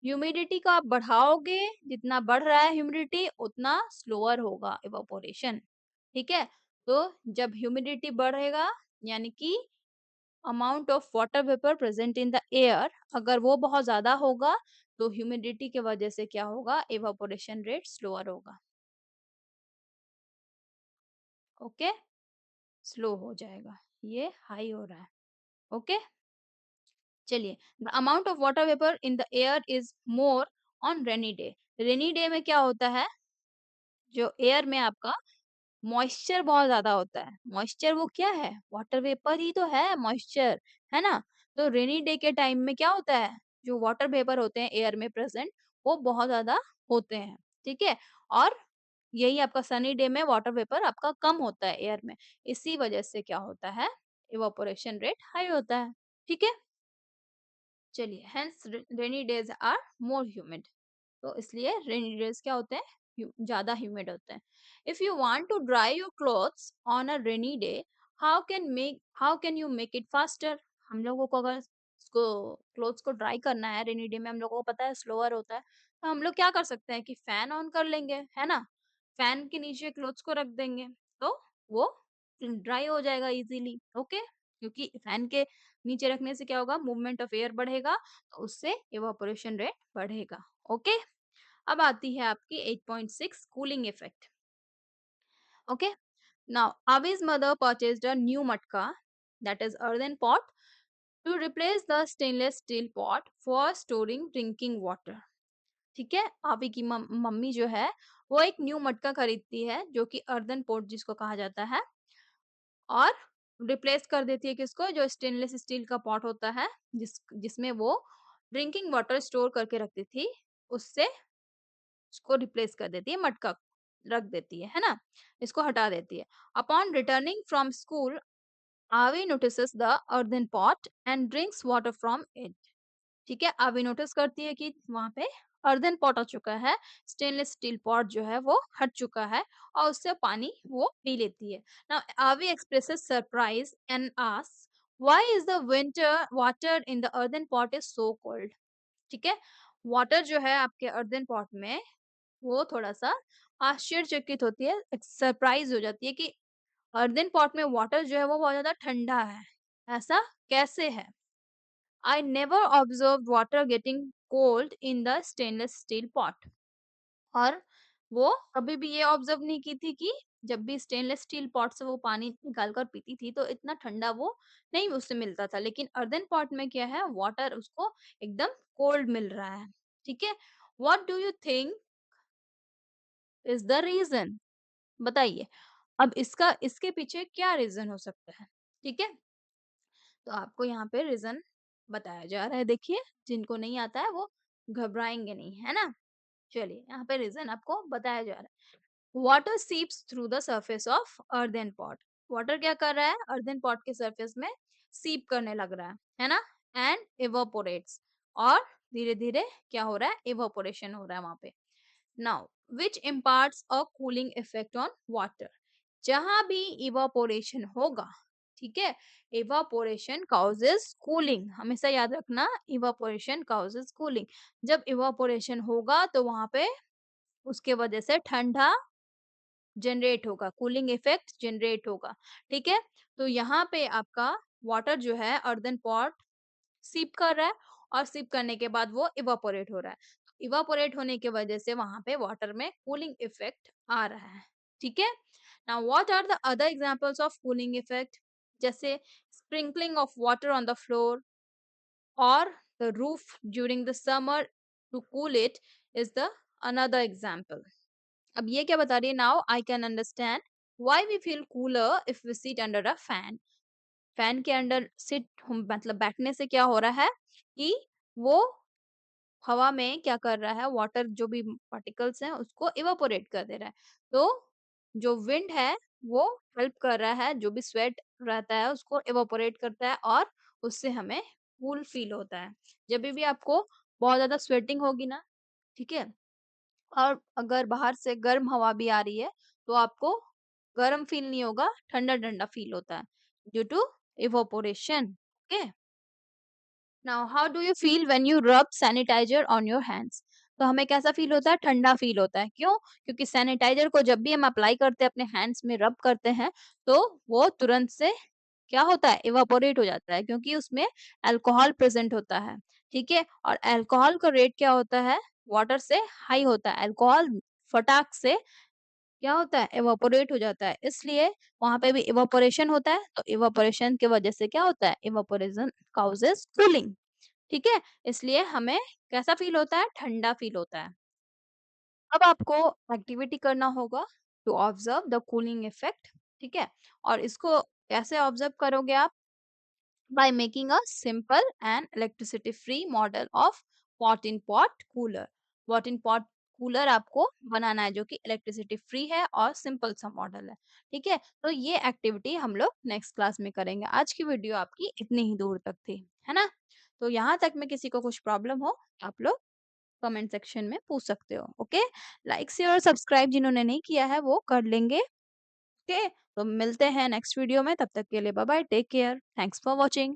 ह्यूमिडिटी को आप बढ़ाओगे, जितना बढ़ रहा है ह्यूमिडिटी उतना स्लोअर होगा इवेपोरेशन। ठीक है? तो जब ह्यूमिडिटी बढ़ेगा यानी कि amount of water vapour present in the air, अगर वो बहुत ज्यादा होगा तो ह्यूमिडिटी की वजह से क्या होगा, इवापोरेशन रेट स्लोअर होगा। ओके, स्लो हो जाएगा, ये हाई हो रहा है। ओके, चलिए, the amount of water vapour in the air is more on rainy day. Rainy day में क्या होता है, जो एयर में आपका मॉइस्चर बहुत ज़्यादा होता है। मॉइस्चर वो क्या है? वाटर वेपर ही तो है मॉइस्चर, है ना? तो रेनी डे के टाइम में क्या होता है? जो वाटर वेपर होते हैं एयर में प्रेज़ेंट, वो बहुत ज़्यादा होते हैं, ठीक है? और यही आपका सनी डे में वाटर वेपर आपका कम होता है एयर में। इसी वजह से क्या होता है? इवेपोरेशन रेट हाई होता है, ठीक है? चलिए, hence rainy days are more humid. तो इसलिए रेनी डेज क्या होते हैं, ज्यादा ह्यूमिड होते हैं। If you want to dry your clothes on a rainy day, how can you make it faster. हम लोगों को अगर इसको क्लोथ्स को ड्राई करना है रेनी डे में, हम लोगों को पता है स्लोअर होता है, तो हम लोग क्या कर सकते हैं कि फैन ऑन कर लेंगे, है ना? फैन के नीचे क्लोथ्स को रख देंगे तो वो ड्राई हो जाएगा इजीली। ओके, क्योंकि फैन के नीचे रखने से क्या होगा, मूवमेंट ऑफ एयर बढ़ेगा, तो उससे इवापोरेशन रेट बढ़ेगा। ओके, अब आती है आपकी 8.6 cooling effect. Okay, now Avi's mother purchased a new matka, that is earthen pot, to replace the stainless steel pot for storing drinking water. ठीक है, आवी की मम्मी जो है वो एक न्यू मटका खरीदती है जो कि अर्दन पोट जिसको कहा जाता है, और रिप्लेस कर देती है किसको, जो स्टेनलेस स्टील का पॉट होता है जिसमें वो ड्रिंकिंग वाटर स्टोर करके रखती थी, उससे उसको रिप्लेस कर देती है, मटका रख देती है ना, इसको हटा देती है। अपॉन रिटर्निंग फ्रॉम स्कूल, आवी notices the earthen pot and drinks water from it. ठीक है, आवी नोटिस करती है कि वहां पे अर्दन पॉट आ चुका है, स्टेनलेस स्टील पॉट जो है वो हट चुका है, और उससे पानी वो पी लेती है। नाउ आवी expresses surprise and asks why is the winter water in the earthen pot is so cold. ठीक है, वाटर जो है आपके अर्दन पॉट में वो थोड़ा-सा आश्चर्यचकित होती है, सरप्राइज़ हो जाती है कि अर्दन पॉट में वाटर जो है वो बहुत ज़्यादा ठंडा है। ऐसा कैसे है? I never observed water getting cold in the stainless steel pot. और वो कभी भी ये ऑब्जर्व नहीं की थी कि जब भी स्टेनलेस स्टील पॉट से वो पानी निकाल कर पीती थी तो इतना ठंडा वो नहीं उससे मिलता था, लेकिन अर्दन पॉट में क्या है, वाटर उसको एकदम कोल्ड मिल रहा है। ठीक है, what do you think is the reason? बताइए। अब इसका इसके पीछे क्या रीज़न हो सकता है? ठीक है? तो आपको यहाँ पे रीज़न बताया जा रहा है, देखिए, जिनको नहीं आता है वो घबराएँगे नहीं, है ना? चलिए, यहाँ पे रीज़न आपको बताया जा रहा है। Water seeps through the surface of earthen pot. Water क्या कर रहा है? अर्थेन पॉट के सरफेस में सीप करने लग रहा है ना? एंड इवापोरेट्स, और धीरे-धीरे क्या हो रहा है? इवापोरेशन हो रहा है वहाँ पे। Now which imparts a cooling effect on water. जहां भी इवापोरेशन होगा, ठीक है, इवापोरेशन काउजेस कूलिंग, हमेशा याद रखना, इवापोरेशन काउजेस कूलिंग। जब इवापोरेशन होगा तो वहां पे उसके वजह से ठंडा जनरेट होगा, कूलिंग इफेक्ट जनरेट होगा। ठीक है, तो यहाँ पे आपका वाटर जो है अर्दन पॉट सिप कर रहा है, और सिप करने के बाद वो इवापोरेट हो रहा है। इवापोरेट होने की वजह से वहां पे वाटर में कूलिंग इफेक्ट आ रहा है। ठीक है, now what are the other examples of cooling effect? जैसे sprinkling of water on the floor और the roof during the summer to cool it is the another example. अब ये क्या बता रही है? Now I can understand why we feel cooler if we sit under a fan. Fan के अंडर सिट मतलब बैठने से क्या हो रहा है कि वो हवा में क्या कर रहा है, वाटर जो भी पार्टिकल्स हैं उसको इवापोरेट कर दे रहा है। तो जो विंड है वो हेल्प कर रहा है, जो भी स्वेट रहता है उसको इवापोरेट करता है, और उससे हमें कूल फील होता है। जब भी आपको बहुत ज्यादा स्वेटिंग होगी ना, ठीक है, और अगर बाहर से गर्म हवा भी आ रही है तो आपको गर्म फील नहीं होगा, ठंडा ठंडा फील होता है, due to evaporation. Okay, now how do you feel when you rub sanitizer on your hands? तो हमें कैसा फील होता है? ठंडा फील होता है। क्यों? क्योंकि सैनिटाइजर को जब भी हम अप्लाई करते हैं, अपने हैंड्स में रब करते हैं, तो वो तुरंत से क्या होता है? इवापोरेट हो जाता है, क्योंकि उसमें अल्कोहल प्रेजेंट होता है। ठीक है, और अल्कोहल का रेट क्या होता है? वाटर से हाई होता है। अल्कोहल फटाक से क्या होता है? इवापोरेट हो जाता है, इसलिए वहां पे भी इवापोरेशन होता है। तो इवापोरेशन की वजह से क्या होता है? Evaporation causes cooling. ठीक है, इसलिए हमें कैसा फील होता है? ठंडा फील होता है। अब आपको एक्टिविटी करना होगा to observe the cooling effect. ठीक है, और इसको कैसे ऑब्जर्व करोगे आप? by making a simple and electricity free model of pot in pot cooler। pot in pot cooler आपको बनाना है जो कि इलेक्ट्रिसिटी फ्री है और सिंपल सा मॉडल है। ठीक है, तो ये एक्टिविटी हम लोग नेक्स्ट क्लास में करेंगे। आज की वीडियो आपकी इतनी ही दूर तक थी, है ना? तो यहाँ तक में किसी को कुछ प्रॉब्लम हो, आप लोग कमेंट सेक्शन में पूछ सकते हो। ओके, लाइक शेयर और सब्सक्राइब जिन्होंने नहीं किया है वो कर लेंगे। ओके, तो मिलते हैं नेक्स्ट वीडियो में, तब तक के लिए bye bye, take care, thanks for watching.